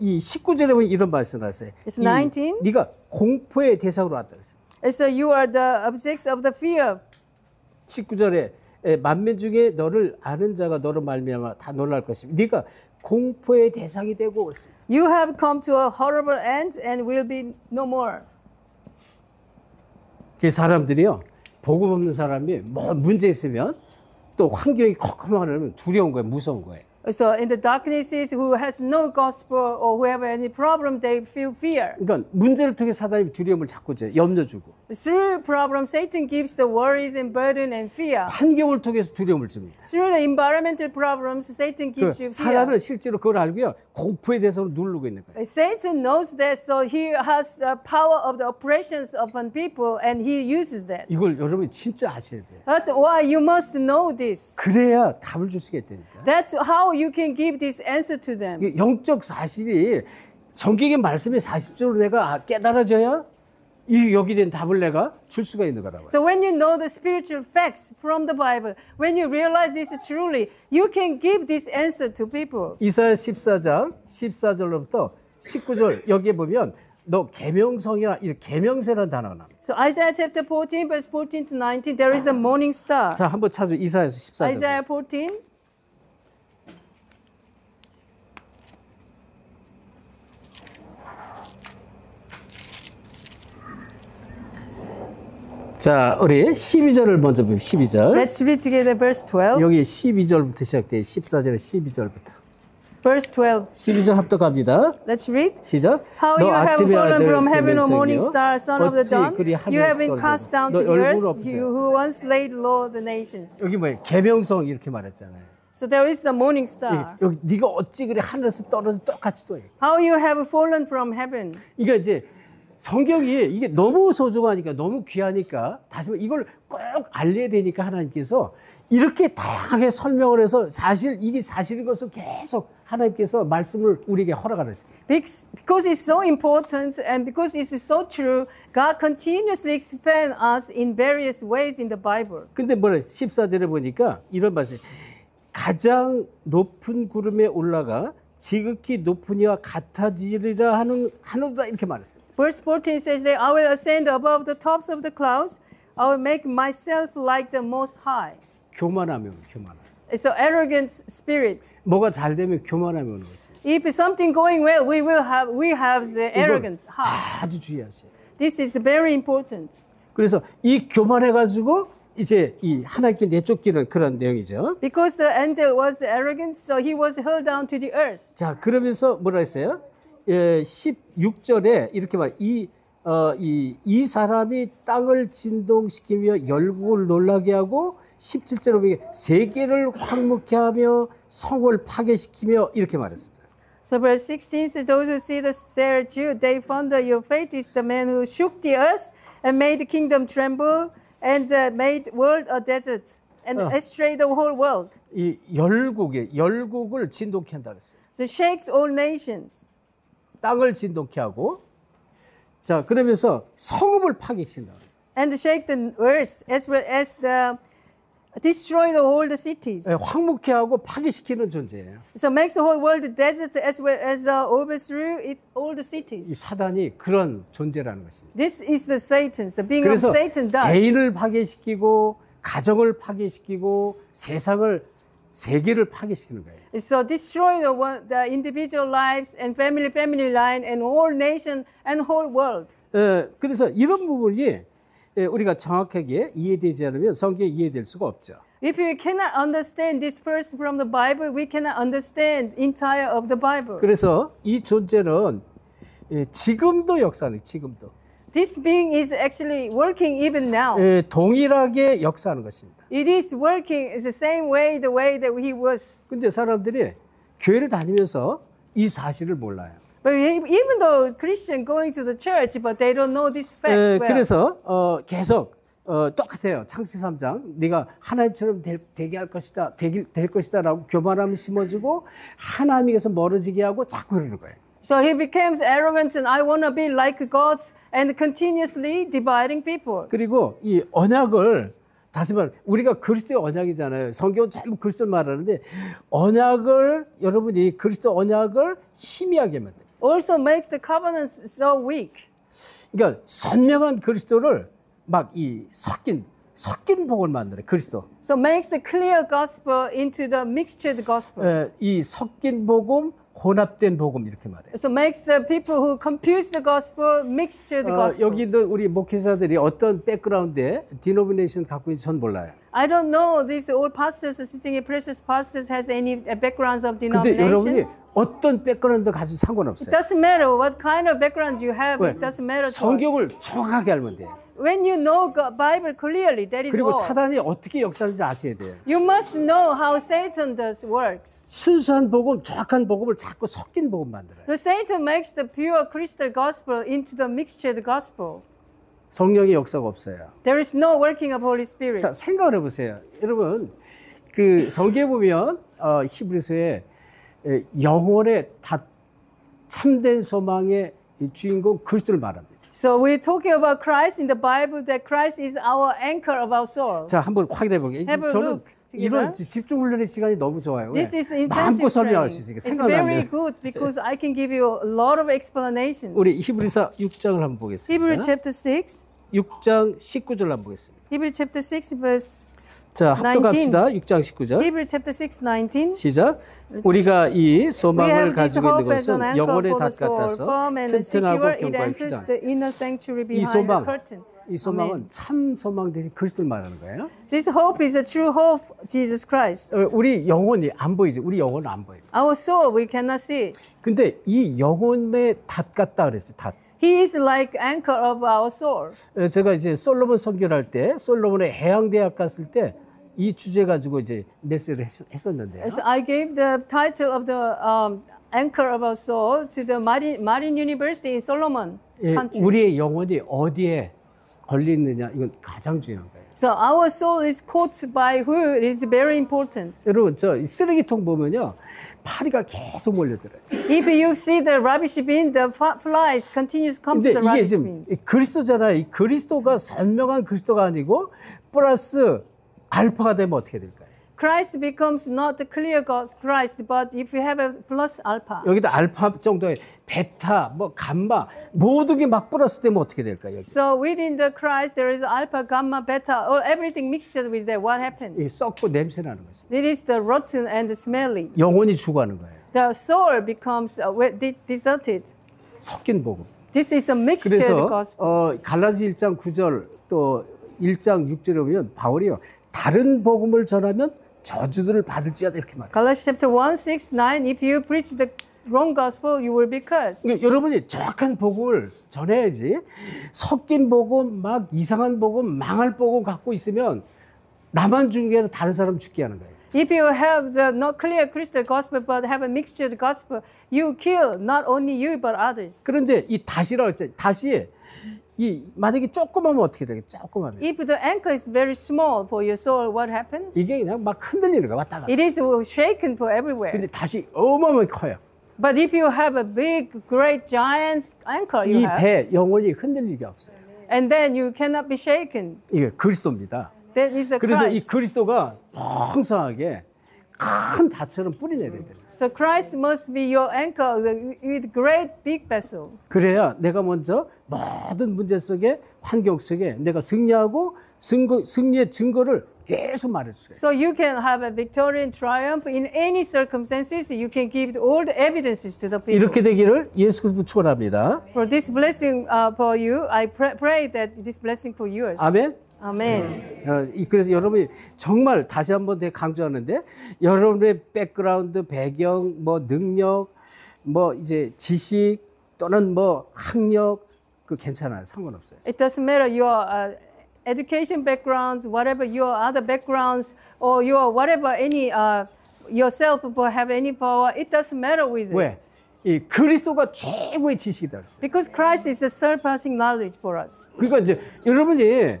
이 19절에 보면 이런 말씀을 하세요. It's 19. 네가 공포의 대상으로 왔다 그랬어요. So you are the objects of the fear. 19절에 만민 중에 너를 아는 자가 너로 말미암아 다 놀랄 것입니다. 네가 공포의 대상이 되고 그랬습니다. You have come to a horrible end and will be no more. 그 사람들이요, 복음 없는 사람이 뭐 문제 있으면 또 환경이 컴컴하면 두려운 거예요, 무서운 거예요. So in the darknesses, who has no gospel or who have any problem, they feel fear. 그러니까 문제를 통해 사단이 두려움을 자꾸 줘요, 염려 주고. Through problem, Satan gives the worries and burden and fear. 환경을 통해서 두려움을 줍니다. Through the environmental problems, Satan gives you fear. 사단은 실제로 그걸 알고요, 공포에 대해서 누르고 있는 거예요. Satan knows that, so he has the power of the oppressions upon people, and he uses that. 이걸 여러분이 진짜 아셔야 돼요. That's why you must know this. 그래야 답을 줄 수가 있다니까. That's how you can give this answer to them. 이게 영적 사실이 성경의 말씀이 사실적으로 내가 깨달아져야 이 여기 된 답을 내가 줄 수가 있는 거라고요. So when you know the spiritual facts from the Bible, when you realize this truly, you can give this answer to people. 이사야 14장 14절로부터 19절 여기에 보면 너 계명성이라 이 계명세라는 단어가 나옵니다. So Isaiah chapter 14, verse 14 to 19, there is a morning star. 자, 한번 찾아요. 이사야서 14절. Isaiah 14. 자, 우리 12절을 먼저 보면 12절. Let's read together verse 12. 여기 12절부터 시작돼요. 14절에 12절부터. Verse 12. 12절 합독합니다. Let's read. 시작. How you have fallen from heaven, O morning star, son of the dawn. You have been cast down to the earth, you who once laid low the nations. 여기 뭐예요? 계명성 이렇게 말했잖아요. So there is a morning star. 여기 네가 어찌 그래 하늘에서 떨어져 똑같이 또 해. How you have fallen from heaven. 이게 이제 성경이 이게 너무 소중하니까 너무 귀하니까 다시 한번 이걸 꼭 알려야 되니까 하나님께서 이렇게 다양하게 설명을 해서 사실 이게 사실인 것을 계속 하나님께서 말씀을 우리에게 허락하셨어요. Because it's so important and because it's so true, God continuously expands us in various ways in the Bible. 근데 뭐래 14절에 보니까 이런 말씀. 가장 높은 구름에 올라가 지극히 높은 이와 같아지리라 하노다 이렇게 말했어요. Verse 14 says that I will ascend above the tops of the clouds. I will make myself like the Most High. 교만하면 교만함. It's an arrogant spirit. 뭐가 잘 되면 교만하면 오는 것이에요. If something going well, we have the arrogant heart. 아주 주의하세요. This is very important. 그래서 이 교만해가지고 이제 이 하나님께 내쫓기는 그런 내용이죠. Because the angel was arrogant, so he was hurled down to the earth. 자, 그러면서 뭐라 했어요? 16절에 이렇게 말, 이 사람이 땅을 진동시키며 열국을 놀라게 하고 17절에 보면 세계를 황무케 하며 성을 파괴시키며 이렇게 말했습니다. So verse 16 says, those who see the statue, they wonder your fate is the man who shook the earth and made the kingdom tremble and made world a desert and estrayed the whole world. 이 열국을 진동케 한다 그랬어요. So shakes all nations. 땅을 진동케 하고 자, 그러면서 성읍을 파괴시킨다. And shake the earth as well as destroy the whole cities. 황무케 하고 파괴시키는 존재예요. So makes the whole world a desert as well as overthrew its all the 이 cities. 사단이 그런 존재라는 것입니다. This is the Satan's, the being of 그래서 Satan does. 개인을 파괴시키고 가정을 파괴시키고 세계를 파괴시키는 거예요. So destroy the individual lives and family line and whole nation and whole world. 그래서 이런 부분이 우리가 정확하게 이해되지 않으면 성경에 이해될 수가 없죠. If we cannot understand this verse from the Bible, we cannot understand entire of the Bible. 그래서 이 존재는 지금도 역사하는 지금도 This being is actually working even now. 동일하게 역사하는 것입니다. It is working the same way, the way that he was. 근데 사람들이 교회를 다니면서 이 사실을 몰라요. But even though Christian going to the church, but they don't know these facts well. 그래서 계속 똑같아요. 창세기 3장 네가 하나님처럼 되게 할 것이다, 될 것이다라고 교만함을 심어주고 하나님에게서 멀어지게 하고 자꾸 그러는 거예요. So he becomes arrogant and I want to be like gods and continuously dividing people. 그리고 이 언약을 다시 말해 우리가 그리스도의 언약이잖아요. 성경은 전부 그리스도를 말하는데 언약을 여러분이 그리스도 언약을 희미하게 만들어요. Also makes the covenants so weak. 그러니까 선명한 그리스도를 막 이 섞인 복을 만들어요. 그리스도. So makes the clear gospel into the mixtured gospel. 이 섞인 복음, 혼합된 복음 이렇게 말해요. So makes the people who confuse the gospel mixtured gospel. 여기도 우리 목회자들이 어떤 백그라운드에 디노미네이션 갖고 있는지 전 몰라요. I don't know these old pastors sitting here, precious pastors, has any backgrounds of 근데 여러분이 denominations. 어떤 백그라운드 가지고 It 상관없어요. doesn't matter what kind of background you have. 왜? It doesn't matter to us. 성경을 정확하게 알면 돼요. When you know the Bible clearly, that is 그리고 all. 사단이 어떻게 역사하는지 아셔야 돼요. You must know how Satan does works. 순수한 복음, 정확한 복음을 자꾸 섞인 복음 만들어요. So Satan makes the pure crystal gospel into the mixtured gospel. 성령의 역사가 없어요. There is no working of Holy Spirit. 자, 생각을 해보세요. 여러분, 그 성경에 보면 히브리서에 영혼의 참된 소망의 주인공 그리스도를 말합니다. So we're talking about Christ in the Bible, that Christ is our anchor of our soul. 자, 한번 확인해 볼게요. Have a 저는 look 이런 together. 집중 훈련의 시간이 너무 좋아요. This is 마음껏 intensive 설명할 training. 수 있으니까 It's 생각을 very 하면. good because I can give you a lot of explanations. 우리 히브리서 6장을 한번 보겠습니다. Hebrew chapter 6. 6장 19절 한번 보겠습니다. Hebrew chapter 6 verse 자, 합독합시다. 6장 19절. Hebrew chapter 6 19. 시작. 우리가 이 We 소망을 have this 가지고 있는 hope as an 것은 anchor 영혼의 for the 닷 soul, 같아서 firm and 튼튼하고 secure. It 견고한 enters 피다. the inner sanctuary 이 behind 소망, the curtain. 이 소망은 참 소망 대신 그리스도를 말하는 거예요. This hope is a true hope, Jesus Christ. 우리 영혼이 안 보이죠. 우리 영혼은 안 보여요. Our soul, we cannot see it. 근데 이 영혼의 닷 같다 그랬어요. 닷. He is like anchor of our soul. 제가 이제 솔로몬 선교할 때 솔로몬의 해양대학 갔을 때 이 주제 가지고 이제 메시지를 했었는데요. So I gave the title of the anchor of our soul to the Marine University in Solomon 예, country. 우리의 영혼이 어디에 걸려 있느냐 이건 가장 중요한 거예요. So our soul is caught by who is very important. 여러분 저 쓰레기통 보면요 파리가 계속 몰려들어요. If you see the rubbish bin, the flies continues come to 근데 the 이게 rubbish 지금 bins. 그리스도잖아요. 이 그리스도가 선명한 그리스도가 아니고 플러스 알파가 되면 어떻게 될까요? Christ becomes not the clear Christ, but if you have a plus alpha. 여기다 알파 정도의 베타, 뭐 감마 모든 게 막 플러스 되면 어떻게 될까요? 여기? So within the Christ there is alpha, gamma, beta, or everything mixed with that. What happened? 이 썩고 냄새 나는 거죠. It is the rotten and the smelly. 영혼이 죽어가는 거예요. The soul becomes deserted. 섞인 복음. This is the mixtured 그래서 gospel. 갈라디 1장 9절 또 1장 6절에 보면 바울이요. 다른 복음을 전하면 저주들을 받을지어다 이렇게 말해요. Galatians chapter 1, 6, 9. If you preach the wrong gospel, you will be cursed. 그러니까 여러분이 정확한 복음을 전해야지 섞인 복음, 막 이상한 복음, 망할 복음 갖고 있으면 나만 죽는 게 아니라 다른 사람 죽게 하는 거예요. If you have the not clear Christian gospel but have a mixtured gospel, you kill not only you but others. 그런데 이 다시라고 했잖아요. 다시 이 만약에 조그마면 어떻게 되겠죠? 조그마면 If the anchor is very small for your soul, what happens? 이게 그냥 막 흔들리는 거야 왔다 갔다. It is shaken for everywhere. 근데 다시 어마어마하게 커요. But if you have a big, great, giant anchor, you 이 have, 배 영혼이 흔들리게 없어요. and then you cannot be shaken. 이게 그리스도입니다. That is the 그래서 이 Christ. 그리스도가 풍성하게 큰 다처럼 뿌리내야 돼요. So Christ must be your anchor with great big vessel. 그래야 내가 먼저 모든 문제 속에 환경 속에 내가 승리하고 승리의 증거를 계속 말해주세요. So you can have a victorious triumph in any circumstances. You can give all the evidences to the people. 이렇게 되기를 예수 그리스도 축원합니다. For this blessing for you, I pray that this blessing for yours. 아멘. Amen. 그래서 여러분이 정말 다시 한번 되게 강조하는데 여러분의 백그라운드, 배경, 뭐 능력, 뭐 이제 지식 또는 뭐 학력 그 괜찮아요. 상관없어요. It doesn't matter your education backgrounds, whatever your other backgrounds, or your whatever any yourself have any power. It doesn't matter with it. 왜? 이 그리스도가 최고의 지식이다 그랬어요. Because Christ is the surpassing knowledge for us. 그러니까 이제 여러분이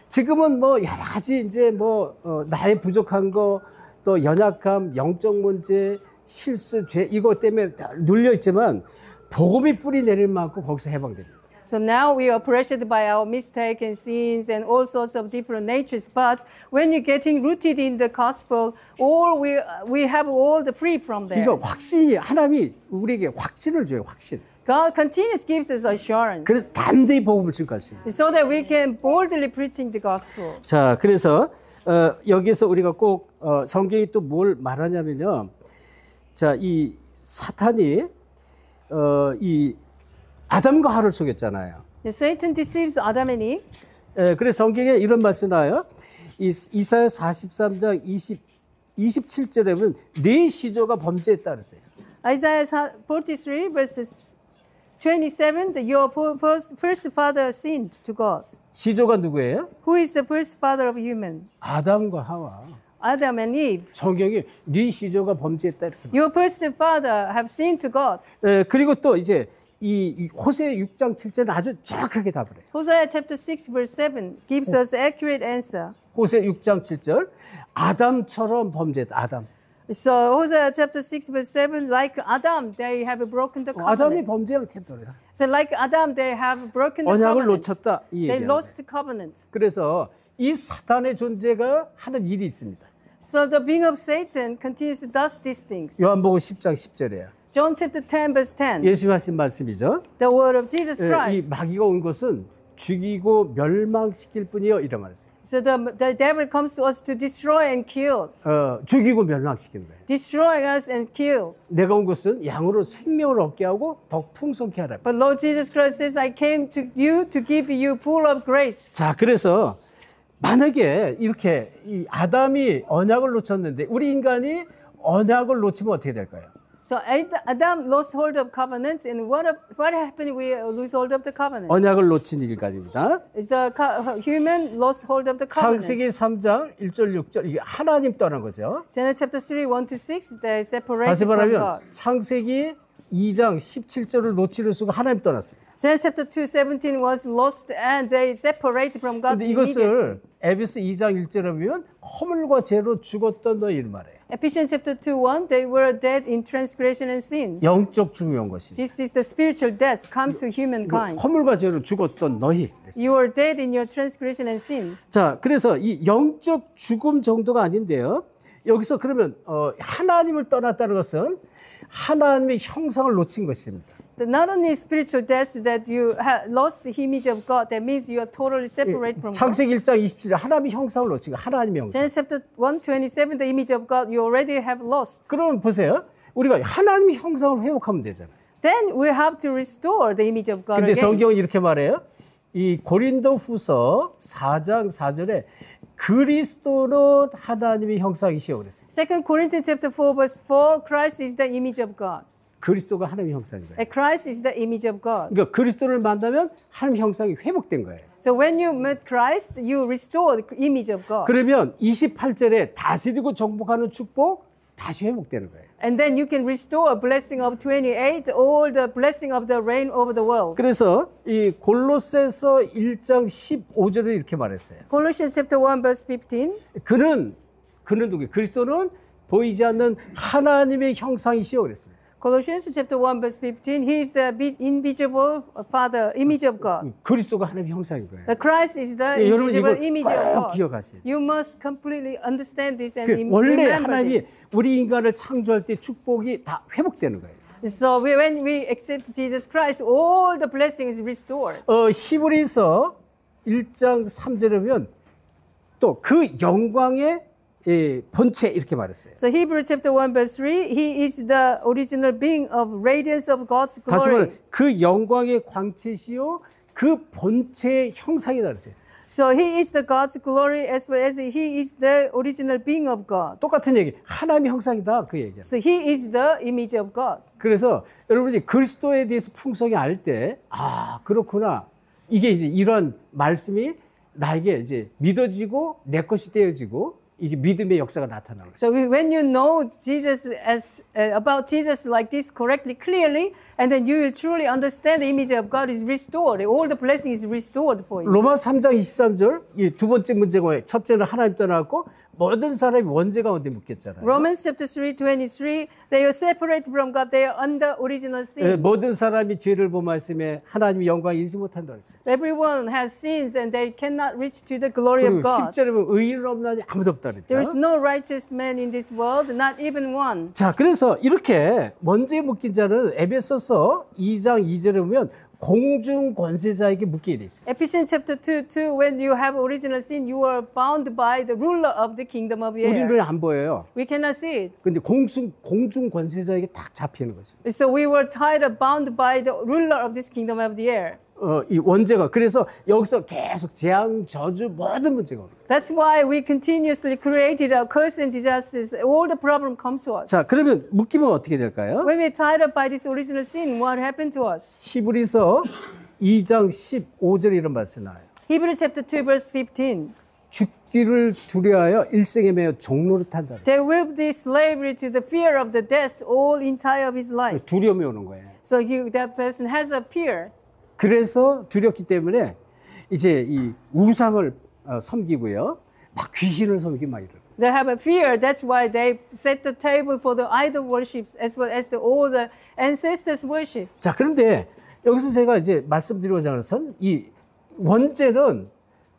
지금은 뭐 여러 가지 이제 뭐 나의 부족한 거 또 연약함, 영적 문제, 실수, 죄 이것 때문에 다 눌려 있지만 복음이 뿌리 내릴 만큼 거기서 해방됩니다. So now we are pressured by our mistake and sins and all sorts of different natures. But when you're getting rooted in the gospel, all we have all the free from there. 이거 확신이 하나님이 우리에게 확신을 줘요. 확신. God continues gives us assurance 그래서 담대히 복음을 증거할 수 있어요. so that we can boldly preaching the gospel. 자, 그래서 여기서 우리가 꼭 성경이 또 뭘 말하냐면요. 자, 이 사탄이 이 아담과 하와를 속였잖아요. Satan deceives Adam and Eve. 그래서 성경에 이런 말씀 나와요. 이사야 43장 27절에 보면 네 시조가 범죄했다 그랬어요. Isaiah 43 verses 27, that your first father sinned to God. 시조가 누구예요? Who is the first father of human? 아담과 하와. Adam and Eve. 성경이 네 시조가 범죄했다 이렇게. Your first father have sinned to God. 그리고 또 이제 이 호세 6장 7절은 아주 정확하게 답을 해요. Hosea chapter 6 verse 7 gives us accurate answer. 호세 6장 7절 아담처럼 범죄했다. 아담. So Hosea chapter 6 verse 7, like Adam, they have broken the 아담이 covenant. 범죄한 태도래요. So like Adam, they have broken the 언약을 covenant. 놓쳤다 이 They 얘기예요. lost the covenant. 그래서 이 사탄의 존재가 하는 일이 있습니다. So the being of Satan continues to do these things. 요한복음 10장 10절이에요. John chapter 10 verse 10, 예수님 하신 말씀이죠. the word of Jesus 이 Christ. 마귀가 온 것은 죽이고 멸망시킬 뿐이요 이런 말했어요. So the devil comes to us to destroy and kill, 죽이고 멸망시키는 거예요. destroying us and kill. 내가 온 것은 양으로 생명을 얻게 하고 더 풍성케 하라. But Lord Jesus Christ says, I came to you to give you full of grace. 자, 그래서 만약에 이렇게 이 아담이 언약을 놓쳤는데 우리 인간이 언약을 놓치면 어떻게 될까요? So Adam lost hold of covenants, and what happened? We lose hold of the covenant. 언약을 놓친 인간입니다. Is the human lost hold of the 창세기 covenant? 3장 1절 6절 이게 하나님 떠난 거죠. Genesis chapter 3, 1 to 6, they separated 다시 from 말하면 God. 창세기 2장 17절을 놓치는 수가 하나님 떠났습니다. Genesis chapter 2, 17 was lost, and they separated from God. 근데 immediately. 이것을 에베소 2장 1절에 보면 허물과 죄로 죽었던 너희를 말해요. Ephesians chapter 2, 1, they were dead in transgression and sins. 영적 중요한 것이. This is the spiritual death comes to humankind. 허물과 죄로 죽었던 너희. 그랬어요. You are dead in your transgression and sins. 자, 그래서 이 영적 죽음 정도가 아닌데요. 여기서 그러면 하나님을 떠났다는 것은 하나님의 형상을 놓친 것입니다. Not only spiritual death that you have lost the image of God, that means you are totally separate from God. 창세기 1장 27절 하나님의 형상을 놓친 거 하나님의 형상. Genesis chapter 1:27, the image of God you already have lost. 그러면 보세요. 우리가 하나님의 형상을 회복하면 되잖아요. Then we have to restore the image of God 근데 again. 성경은 이렇게 말해요. 이 고린도후서 4장 4절에 그리스도는 하나님의 형상이시오 그랬어요. 2 Corinthians chapter 4 verse 4, Christ is the image of God. 그리스도가 하나님의 형상인 거예요. And Christ is the image of God. 그러니까 그리스도를 만나면 하나님 형상이 회복된 거예요. So when you meet Christ, you restore the image of God. 그러면 28절에 다스리고 정복하는 축복 다시 회복되는 거예요. And then you can restore a blessing of 28, all the blessing of the reign over the world. 그래서 이 골로새서 1장 15절에 이렇게 말했어요. Colossians chapter 1 verse 15. 그는 누구예요? 그리스도는 보이지 않는 하나님의 형상이시오 그랬습니다. Colossians chapter 1 verse 15, he is the invisible Father, image of God. 그리스도가 하나님의 형상인 거예요. The Christ is the 예, 여러분 invisible 이걸 image of 꼭 God. 기억하셔야 돼요. You must completely understand this and 원래 remember 하나님이 this. 우리 인간을 창조할 때 축복이 다 회복되는 거예요. So when we accept Jesus Christ, all the blessings is restored. 히브리서 1장 3절에 보면 또 그 영광의 본체 이렇게 말했어요. So Hebrews chapter 1 verse 3, he is the original being of radiance of God's 다시 glory. 말해 그 영광의 광채시요 그 본체의 형상이다 그랬어요. So he is the God's glory as well as he is the original being of God. 똑같은 얘기. 하나님의 형상이다 그 얘기예요. So he is the image of God. 그래서 여러분이 그리스도에 대해서 풍성히 알 때 그렇구나. 이게 이제 이런 말씀이 나에게 이제 믿어지고 내 것이 되어지고 이게 믿음의 역사가 나타나는 거죠. So when you know Jesus about Jesus like this correctly, clearly, and then you will truly understand the image of God is restored. All the blessing is restored for you. 로마 3장 23절 이 두 번째 문제가 첫째는 하나님 떠나고 모든 사람이 원죄 가운데 묶였잖아요. Romans chapter 3:23, they are separated from God. They are under original sin. 모든 사람이 죄를 범하였음에 하나님의 영광을 이루지 못한다 했어요. Everyone has sins and they cannot reach to the glory 그리고 of God. 10절에 보면 의인은 없나니 아무도 없다 그랬죠. There is no righteous man in this world, not even one. 자, 그래서 이렇게 원죄에 묶인 자는 에베소서 2장 2절에 보면 공중 권세자에게 묶이게 돼 있어요. Ephesians chapter 2, when you have original sin, you are bound by the ruler of the kingdom of the air. 우리는 안 보여요. We cannot see it. 근데 공중 권세자에게 딱 잡히는 거죠. So we were tied up, bound by the ruler of this kingdom of the air. 이 원죄가 그래서 여기서 계속 재앙, 저주 모든 문제가 오는 거예요. That's why we continuously created a curse and disasters. All the problem comes to us. 자, 그러면 묶이면 어떻게 될까요? When we're tied up by this original sin, what happened to us? 히브리서 2장 15절에 이런 말씀 나와요. Hebrews chapter 2, verse 15. 죽기를 두려워하여 일생에 매여 종로를 탄다. There will be slavery to the fear of the death all entire of his life. 두려움이 오는 거예요. So that person has a fear. 그래서 두렵기 때문에 이제 이 우상을 섬기고요. 막 귀신을 섬기고 막 이래요. They have a fear. That's why they set the table for the idol worships as well as all the ancestors worship. 자, 그런데 여기서 제가 이제 말씀드리고자 하는 것은 이 원죄는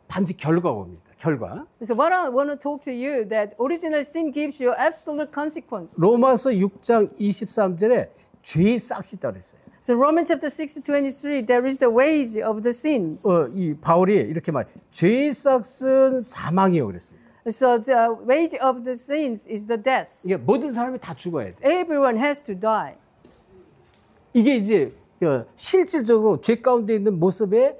반드시 결과가 옵니다. 결과. So what I want to talk to you that original sin gives you absolute consequence. 로마서 6장 23절에 죄의 싹이 있다고 그랬어요. So Romans chapter 6:23, there is the wage of the sins. 이 바울이 이렇게 말, 죄의 싹은 사망이에요 그랬습니다. So the wage of the sins is the death. 이게 모든 사람이 다 죽어야 돼. Everyone has to die. 이게 이제 실질적으로 죄 가운데 있는 모습의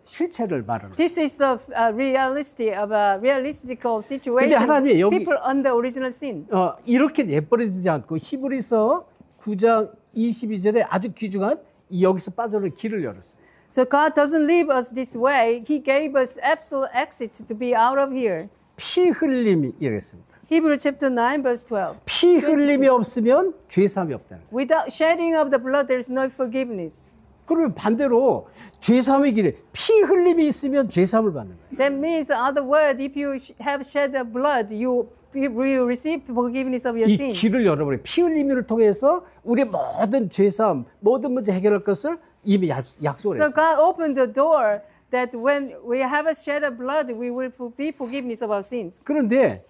실체를 말하는 거예요. This is the reality of a realistical 근데 situation. 하나님이 여기 People under original sin. 이렇게 내버려두지 않고 히브리서 9장 22절에 아주 귀중한 여기서 빠져나올 길을 열었어요. So God doesn't leave us this way. He gave us absolute exit to be out of here. 피 흘림이 이랬습니다. Hebrews chapter 9 verse 12. 피 흘림이 없으면 죄 사함이 없다는 거예요. Without shedding of the blood, there is no forgiveness. 그러면 반대로 죄 사함의 길에 피 흘림이 있으면 죄 사함을 받는 거예요. That means, in other words, if you have shed the blood, you will receive forgiveness of your 이 sins. 길을 열어버려요. 피 흘림을 통해서 우리의 모든 죄 사함, 모든 문제 해결할 것을 이미 약속을 So 했어요. God opened the door that when we have a shed of blood, we will be forgiveness of our sins. 그런데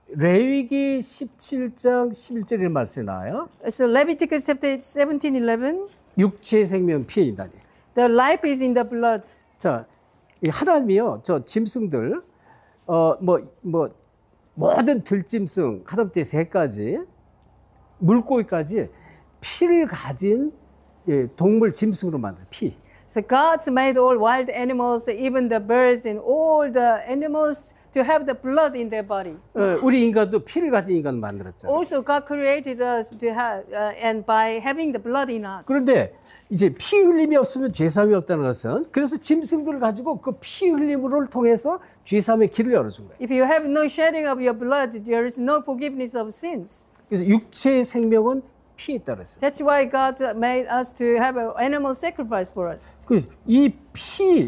레위기 17장 11절의 말씀이 나와요. So Leviticus chapter 17:11, 육체의 생명 피에 있다니. the life is in the blood. 자, 이 하나님이요, 저 짐승들, 모든 들짐승, 하다못해 새까지, 물고기까지 피를 가진 동물 짐승으로 만든 피. So God's made all wild animals, even the birds and all the animals, to have the blood in their body. 우리 인간도 피를 가진 인간을 만들었잖아요. Also, God created us to have, and by having the blood in us. 그런데 이제 피 흘림이 없으면 죄사함이 없다는 것은 그래서 짐승들을 가지고 그 피 흘림을 통해서 죄사함의 길을 열어준 거예요. If you have no shedding of your blood, there is no forgiveness of sins. 그래서 육체의 생명은 피에 있다 그랬어요. That's why God made us to have an animal sacrifice for us. 이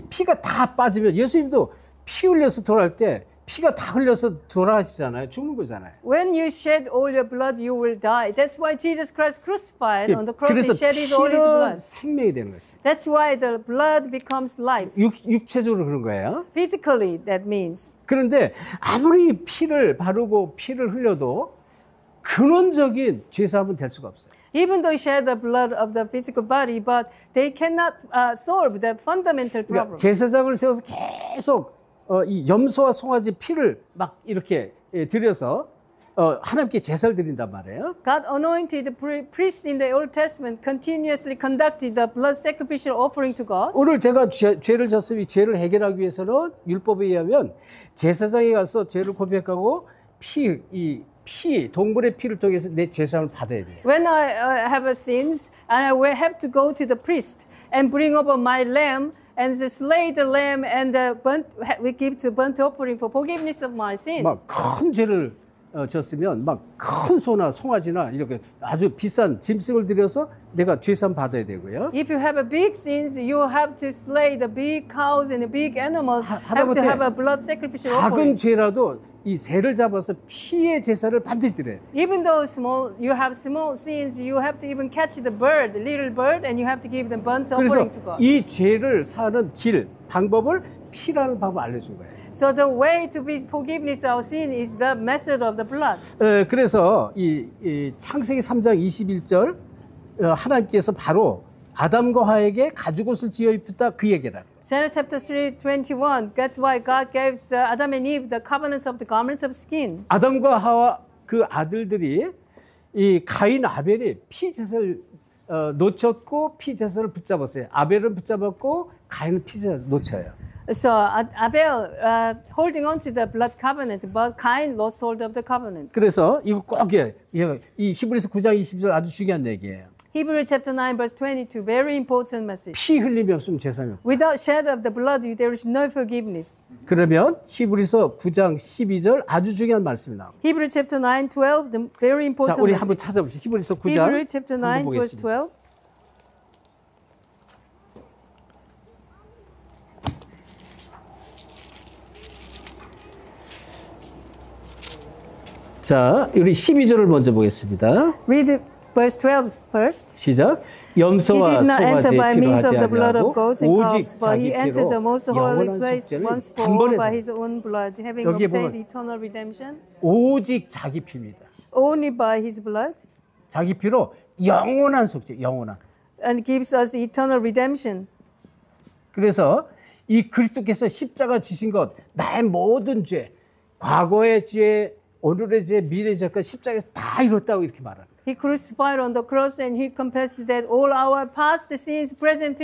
피가 다 빠지면 예수님도 피 흘려서 돌아갈 때 피가 다 흘려서 돌아가시잖아요. 죽는 거잖아요. When you shed all your blood, you will die. That's why Jesus Christ crucified on the cross. 그래서 He shedded all His 피는 blood. 생명이 되는 것입니다. That's why the blood becomes life. 육체적으로 그런 거예요. Physically, that means. 그런데 아무리 피를 바르고 피를 흘려도 근원적인 죄사함은 될 수가 없어요. Even though shed the blood of the physical body, but they cannot solve the fundamental problem. 그러니까 제사장을 세워서 계속 이 염소와 송아지 피를 막 이렇게 들여서 하나님께 제사를 드린단 말이에요. God anointed priests in the Old Testament continuously conducted the blood sacrificial offering to God. 오늘 제가 죄를 졌으니 죄를 해결하기 위해서는 율법에 의하면 제사장에 가서 죄를 고백하고 동물의 피를 통해서 내 죄사함을 받아야 돼요. When I have a sins, and I will have to go to the priest and bring over my lamb and slay the lamb and we give to burnt offering for forgiveness of my sin. 막 큰 죄를 졌으면 막 큰 소나 송아지나 이렇게 아주 비싼 짐승을 들여서 내가 죄산 받아야 되고요. If you have a big sins, you have to slay the big cows and the big animals. Have to have a blood sacrificial 작은 offering. 죄라도 이 새를 잡아서 피의 제사를 반드시 드려야 돼. Even though small, you have small sins, you have to even catch the bird, the little bird, and you have to give them burnt 그래서 offering to God. 이 죄를 사는 길, 방법을 피라는 방법을 알려준 거예요. So the way to be forgiveness of sin is the method of the blood. 그래서 이 창세기 3장 21절 하나님께서 바로 아담과 하에게 가죽옷을 지어 입혔다 그 얘기라. Genesis chapter 3:21. That's why God gave Adam and Eve the covenants of the garments of skin. 아담과 하와 그 아들들이 이 가인 아벨이 피 제사를 놓쳤고 피 제사를 붙잡았어요. 아벨은 붙잡았고 가인은 피 제사를 놓쳐요. So Abel holding on to the blood covenant, but Cain lost hold of the covenant. 그래서 이거 꼭 이 히브리서 9장 20절 아주 중요한 얘기예요. Hebrews chapter 9 verse 22, very important message. 피 흘림이 없으면 제사는 없다. Without shed of the blood, there is no forgiveness. 그러면 히브리서 9장 12절 아주 중요한 말씀이 나옵니다. Hebrews chapter 9, 12, the very important 자, 우리 message. 한번 찾아보시죠. 히브리서 9장 Hebrews chapter 9 한번 verse 보겠습니다. 12. 자, 우리 12절을 먼저 보겠습니다. Read verse 12 first. 시작. He 염소와 did not enter 소가지의 by 피로 means 하지 of the blood of 아니하고 goats and 오직 calves, but he 자기 entered the 피로 most holy 영원한 place 속죄를 once for all by 단번에 his own blood, having 여기에 obtained 보면 eternal redemption. 오직 자기 피입니다. Only by his blood, 자기 피로 영원한 속죄, 영원한. and gives us eternal redemption. 그래서 이 그리스도께서 십자가 지신 것, 나의 모든 죄, 과거의 죄, 오늘의 죄, 미래의 죄가 십자가에서 다 이뤘다고 이렇게 말하는 거예요. He crucified on the cross and he confesses that all our past sins, present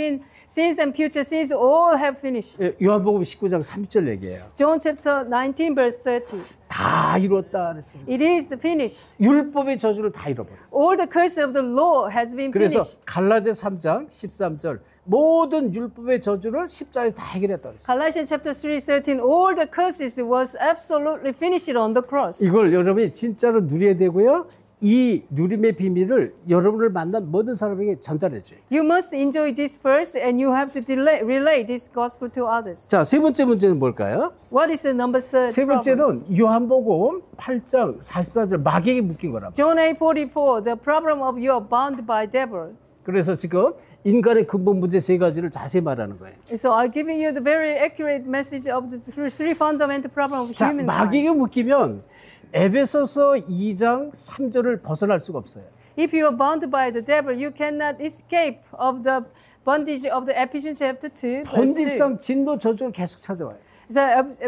sins and future sins all have finished. 요한복음 19장 3절 얘기예요. John chapter 19 verse 30. 다 이뤘다 그랬어요. It is finished. 율법의 저주를 다 잃어버렸어요. All the curse of the law has been 그래서 finished. 갈라디아 3장 13절 모든 율법의 저주를 십자가에서 다 해결했다 그랬어요. Galatians chapter 3:13, all the curses was absolutely finished on the cross. 이걸 여러분이 진짜로 누려야 되고요. 이 누림의 비밀을 여러분을 만난 모든 사람에게 전달해 줘요. You must enjoy this first, and you have to relay this gospel to others. 자, 세 번째 문제는 뭘까요? What is the number third 세 problem? 번째는 요한복음 8장 44절 마귀에게 묶인 거랍니다. John 8:44, the problem of you are bound by devil. 그래서 지금 인간의 근본 문제 세 가지를 자세히 말하는 거예요. So I'm giving you the very accurate message of the three fundamental problems of 자, human 마귀에게 minds. 묶이면 에베소서 2장 3절을 벗어날 수가 없어요. If you are bound by the devil, you cannot escape of the bondage of the Ephesians chapter 2, verse 2. 본질상 진노 저주를 계속 찾아와요. So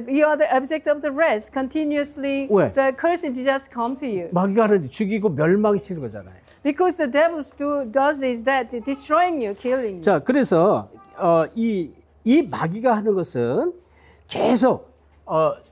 you are the object of the rest. Continuously, 왜? the curses just come to you. 마귀가 하는 죽이고 멸망시키는 거잖아요. Because the devil does is that destroying you, killing you. 자, 그래서 이 마귀가 하는 것은 계속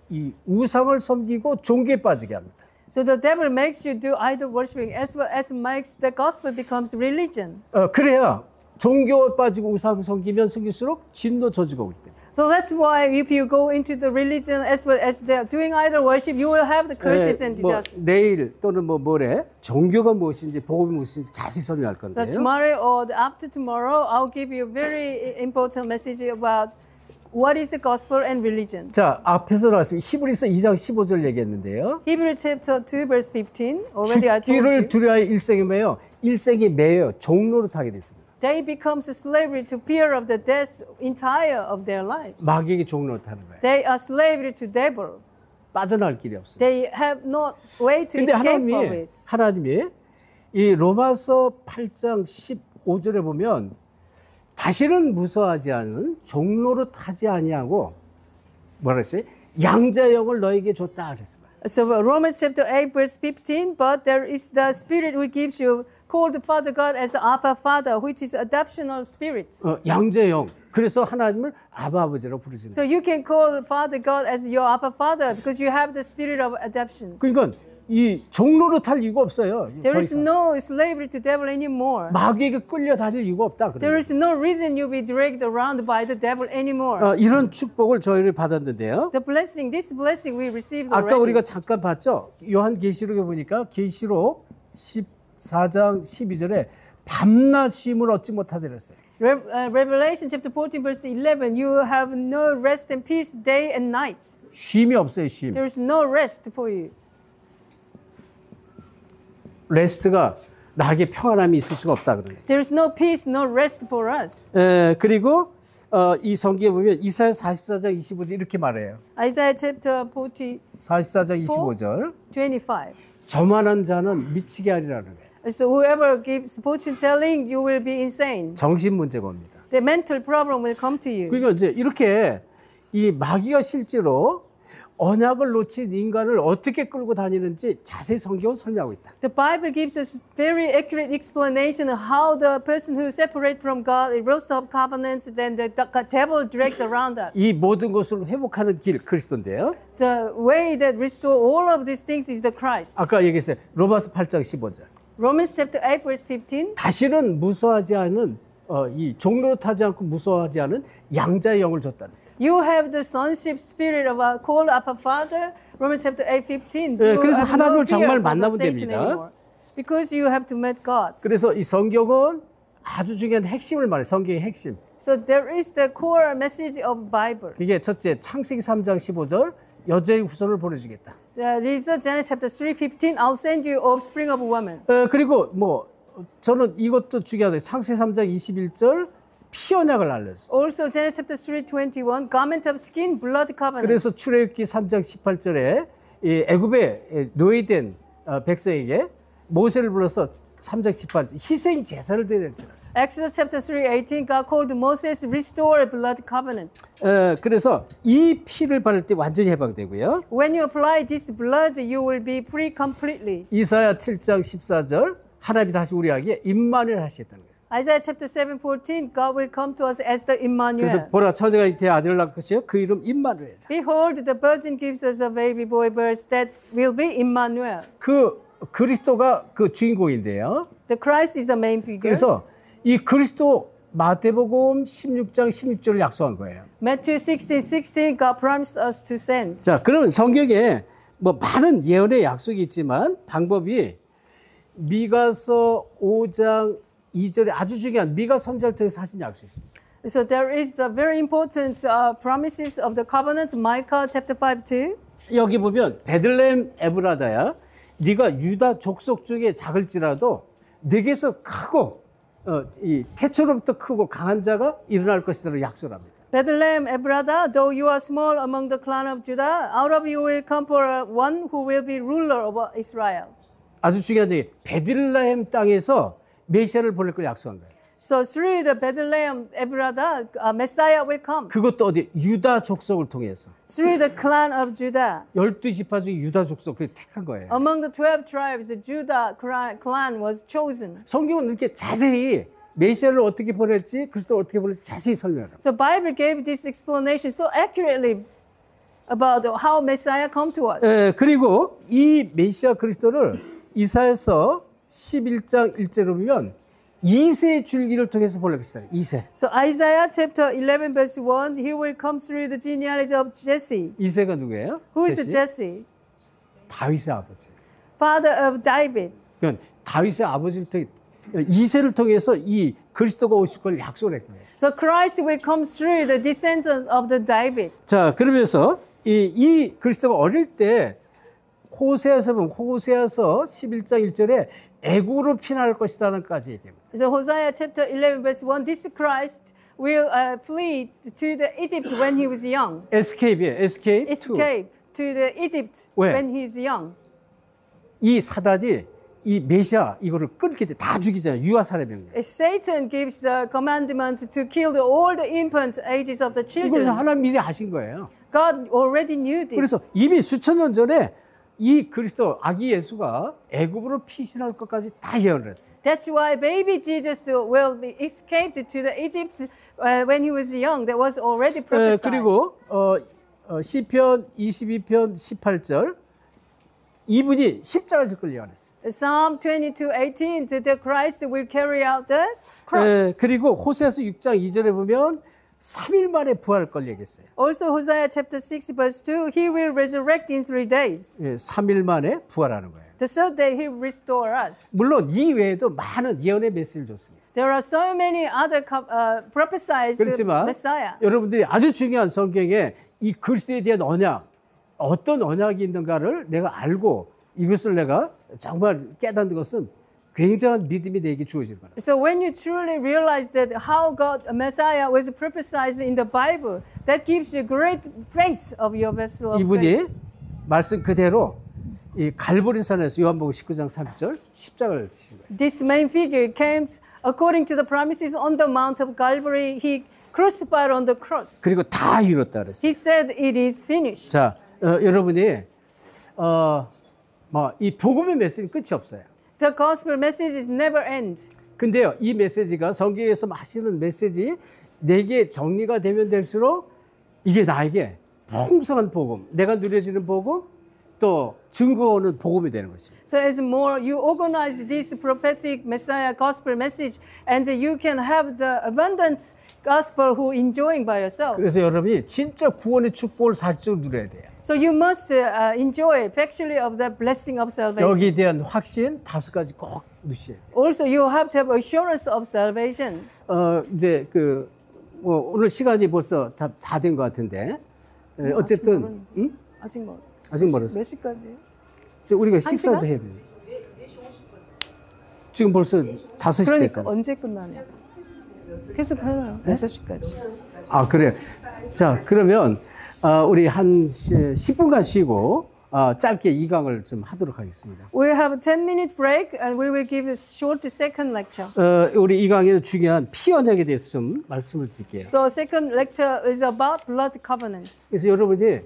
이 우상을 섬기고 종교에 빠지게 합니다. So the devil makes you do idol worshiping as well as makes the gospel becomes religion. 그래야 종교에 빠지고 우상 섬기면 섬길수록 진노 저주가 오기 때문에. So that's why if you go into the religion as well as they're doing idol worship, you will have the curses and 뭐 injustice. 내일 또는 뭐 모레 종교가 무엇인지 복음이 무엇인지 자세히 설명할 That 건데요. tomorrow or after tomorrow, I'll give you a very important message about what is the gospel and religion. 자, 앞에서 나왔습니다. 히브리서 2장 15절 얘기했는데요. Hebrews chapter 2 verse 15. Already I told 죽기를 you. 두려워하여 일생에 매여 일생에 매여 종로로 타게 됐습니다. They becomes a slavery to fear of the death entire of their lives. 마귀에게 종로로 타는 거예요. They are slavery to devil. 빠져나갈 길이 없어요. They have no way to 근데 escape from it. 하나님이 이 로마서 8장 15절에 보면 다시는 무서워하지 않은 종로로 타지 아니하고 뭐라 했어요? 양자의 영을 너에게 줬다 그랬습니다. So Romans chapter 8 verse 15, but there is the spirit who gives you called the Father God as the Abba Father, which is adoptional spirit. 양자의 영. 그래서 하나님을 아바 아버지라고 부르십니다. So you can call Father God as your Abba Father because you have the spirit of adoption. 그러니까 이 종로로 탈 이유가 없어요. There 더 is 이상. no slavery to devil anymore. 마귀에게 끌려다닐 이유가 없다. There 그래요. is no reason you'll be dragged around by the devil anymore. 이런 축복을 저희를 받았는데요. The blessing, this blessing we received 아까 already. 우리가 잠깐 봤죠. 요한계시록에 보니까 계시록 14장 12절에 밤낮 쉼을 얻지 못하다 그랬어요. Revelation chapter 14 verse 11, you have no rest and peace day and night. 쉼이 없어요. 쉼. There is no rest for you. 레스트가 나에게 평안함이 있을 수가 없다 그러네요. There is no peace, no rest for us. 그리고 이 성경에 보면 이사야 44장 25절 이렇게 말해요. Isaiah chapter 40, 44장 25절 25. 저만한 자는 미치게 하리라는 거예요. So whoever gives fortune telling, you will be insane. 정신 문제가 옵니다. The mental problem will come to you. 그러니까 이제 이렇게 이 마귀가 실제로 언약을 놓친 인간을 어떻게 끌고 다니는지 자세히 성경은 설명하고 있다. The Bible gives us very accurate explanation of how the person who separates from God, roast of covenants, then the devil drags around us. 이 모든 것을 회복하는 길 그리스도인데요. The way that restore all of these things is the Christ. 아까 얘기했어요. 로마서 8장 15절. Romans chapter 8 verse 15. 다시는 무서워하지 않은 이 종로로 타지 않고 무서워하지 않은 양자의 영을 줬다는 거예요. You have the sonship spirit of our call of our Father. Romans chapter 8:15. 네, 그래서 하나님을 정말 만나면 Satan 됩니다. anymore. Because you have to meet God. 그래서 이 성경은 아주 중요한 핵심을 말해요. 성경의 핵심. So there is the core message of Bible. 이게 첫째 창세기 3장 15절 여자의 후손을 보내주겠다. This is Genesis chapter 3:15. I'll send you offspring of a woman. 그리고 뭐 저는 이것도 중요하다. 창세기 3장 21절 피 언약을 알려줬어요. Also Genesis chapter 3:21. Garment of skin, blood covenant. 그래서 출애굽기 3장 18절에 이 애굽에 노예된 백성에게 모세를 불러서 3장 18절 희생 제사를 드려야 줄 알았어요. Exodus chapter 3:18. God called Moses restore a blood covenant. 그래서 이 피를 바를 때 완전히 해방되고요. When you apply this blood, you will be free completely. 이사야 7장 14절 하나님이 다시 우리에게 임마누엘 하시겠다는 거예요. Isaiah chapter 7:14, God will come to us as the Emmanuel. 그래서 보라 처녀가 잉태에 아들을 낳을 것이요 그 이름 임마누엘. Behold, the virgin gives us a baby boy birth that will be Emmanuel. 그 그리스도가 그 주인공인데요. The Christ is the main figure. 그래서 이 그리스도 마태복음 16장 16절을 약속한 거예요. Matthew 16:16, God promised us to send. 자, 그러면 성경에 뭐 많은 예언의 약속이 있지만 방법이 미가서 5장 2절에 아주 중요한 미가 선지자를 통해서 하신 약속이 있습니다. So there is the very important promises of the covenant, Micah chapter 5:2. 여기 보면 베들레헴 에브라다야 네가 유다 족속 중에 작을지라도 네게서 크고 이 태초로부터 크고 강한 자가 일어날 것이라고 약속을 합니다. Bethlehem Ephrathah, though you are small among the clan of Judah, out of you will come for one who will be ruler over Israel. 아주 중요한 게 베들레헴 땅에서 메시아를 보낼 걸 약속한 거예요. So through the Bethlehem Ephrathah, Messiah will come. 그것도 어디 유다 족속을 통해서 Through the clan of Judah. 12지파 중에 유다 족속을 택한 거예요. Among the 12 tribes, the Judah clan was chosen. 성경은 이렇게 자세히 메시아를 어떻게 보낼지 그리스도를 어떻게 보낼지 자세히 설명합니다. So Bible gave this explanation so accurately about how Messiah come to us. 그리고 이 메시아 그리스도를 이사야서 11장 1절을 보면 2세의 줄기를 통해서 보내겠어요. 2세. So Isaiah chapter 11 verse 1, he will come through the genealogy of Jesse. 2세가 누구예요? Who is Jesse? 다윗의 아버지. Father of David. 그러니까 다윗의 아버지를 통해 2세를 통해서 이 그리스도가 오실 걸 약속을 했거든요. So Christ will come through the descendants of the David. 자, 그러면서 이 그리스도가 어릴 때 호세아서 보면 호세아서 11장 1절에 애굽으로 피난할 것이다는까지 얘기합니다. So Hosea chapter 11 verse 1, this Christ will flee to the Egypt when he was young. escape이에요. escape. Escape to the Egypt 왜? when he was young. 이 사단이 이 메시아 이거를 끊게 돼 다 죽이잖아요. 유아 살해병. Satan gives the commandments to kill all the infant ages of the 이걸 children. 하나님 미리 아신 거예요. God already knew this. 그래서 이미 수천 년 전에 이 그리스도 아기 예수가 애굽으로 피신할 것까지 다 예언을 했어요. That's why baby Jesus will be escaped to the Egypt when he was young. That was already prophesied. 그리고 시편 22편 18절 이분이 십자가에서 끌려가냈어요. Psalm 22:18, that the Christ will carry out the cross. 그리고 호세아서 6장 2절에 보면 3일 만에 부활 걸려겠어요. Also Hosea chapter 6 verse 2, he will resurrect in 3 days. 3일 만에 부활하는 거예요. The third day he will restore us. 물론 이 외에도 많은 예언의 메시지를 줬습니다. There are so many other prophesied 그렇지만 Messiah. 여러분들이 아주 중요한 성경에 이 그리스도에 대한 언약, 어떤 언약이 있는가를 내가 알고 이것을 내가 정말 깨닫는 것은 굉장한 믿음이 내게 주어지는 거예요. So when you truly realize that how God Messiah was prophesied in the Bible, that gives you great praise of your vessel of 이분이 faith. 말씀 그대로 이 갈보리산에서 요한복음 19장 3절 십자가를 지신 거예요. This main figure came according to the promises on the Mount of Calvary. He crucified on the cross. 그리고 다 이뤘다 그랬어요. He said it is finished. 자, 여러분이 이 복음의 메시지는 끝이 없어요. The gospel message is never ends. 근데요, 이 메시지가 성경에서 하시는 메시지 내게 정리가 되면 될수록 이게 나에게 풍성한 복음, 내가 누려지는 복음, 또 증거하는 복음이 되는 것입니다. So as more you organize this prophetic Messiah gospel message, and you can have the abundant gospel who enjoying by yourself. 그래서 여러분이 진짜 구원의 축복을 사실적으로 누려야 돼요. So you must enjoy factually of the blessing of salvation. 여기에 대한 확신 5가지 꼭 누셔야 돼요. Also, you have to have assurance of salvation. 이제 오늘 시간이 벌써 다 된 것 같은데 어쨌든 아직 뭐? 아직 멀었어. 몇 시까지? 우리가 식사도 해야 돼요. 지금 벌써 5시 그러니까 됐잖아요. 언제 끝나냐? 계속 해요. 6시까지. 아, 그래요. 자, 그러면 우리 한 10분간 쉬고 짧게 2강을 좀 하도록 하겠습니다. We have a 10-minute break and we will give a short second lecture. 우리 2강에는 중요한 피 언약에 대해서 좀 말씀을 드릴게요. So second lecture is about blood covenant. 그래서 여러분이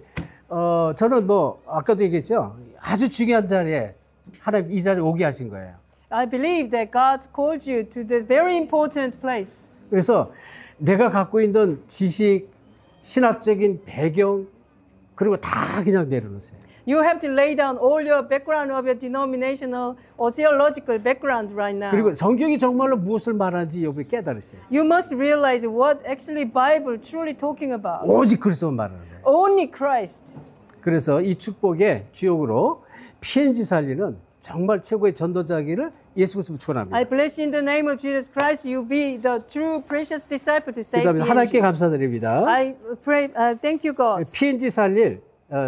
저는 아까도 얘기했죠. 아주 중요한 자리에 하나님 이 자리에 오게 하신 거예요. I believe that God called you to this very important place. 그래서 내가 갖고 있는 지식, 신학적인 배경 그리고 다 그냥 내려놓으세요. You have to lay down all your background of your denominational or theological background right now. 그리고 성경이 정말로 무엇을 말하는지 여러분이 깨달으세요. You must realize what actually Bible truly talking about. 오직 그리스도만 말하는 거예요. Only Christ. 그래서 이 축복의 주역으로 PNG 살리는 정말 최고의 전도자기를 예수 그리스도 축원합니다. I bless you in the name of Jesus Christ. You be the true precious disciple to save 그다음에 PNG. 하나님께 감사드립니다. I pray, thank you God. PNG 살릴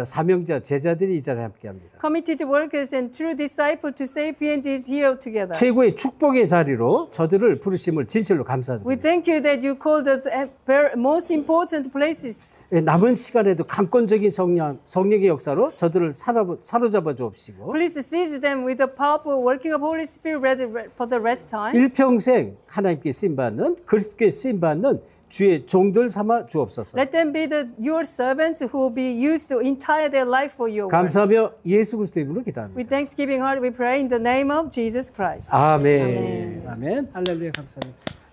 사명자 제자들이 이 자리에 함께합니다. Committed workers and true disciple to save PNG is here together. 최고의 축복의 자리로 저들을 부르심을 진실로 We 감사드립니다. thank you that you called us at most important places. 남은 시간에도 강권적인 성령의 역사로 저들을 사로잡아 주옵시고 Please seize them with the powerful working of Holy Spirit for the rest time. 일평생 하나님께 쓰임받는 그리스도께 쓰임받는 주의 종들 삼아 주옵소서. Let them be your servants who will be used to entire their life for your work. 감사하며 예수 그리스도 이름으로 기도합니다. With thanksgiving heart we pray in the name of Jesus Christ. 아멘. 아멘. 할렐루야 감사합니다.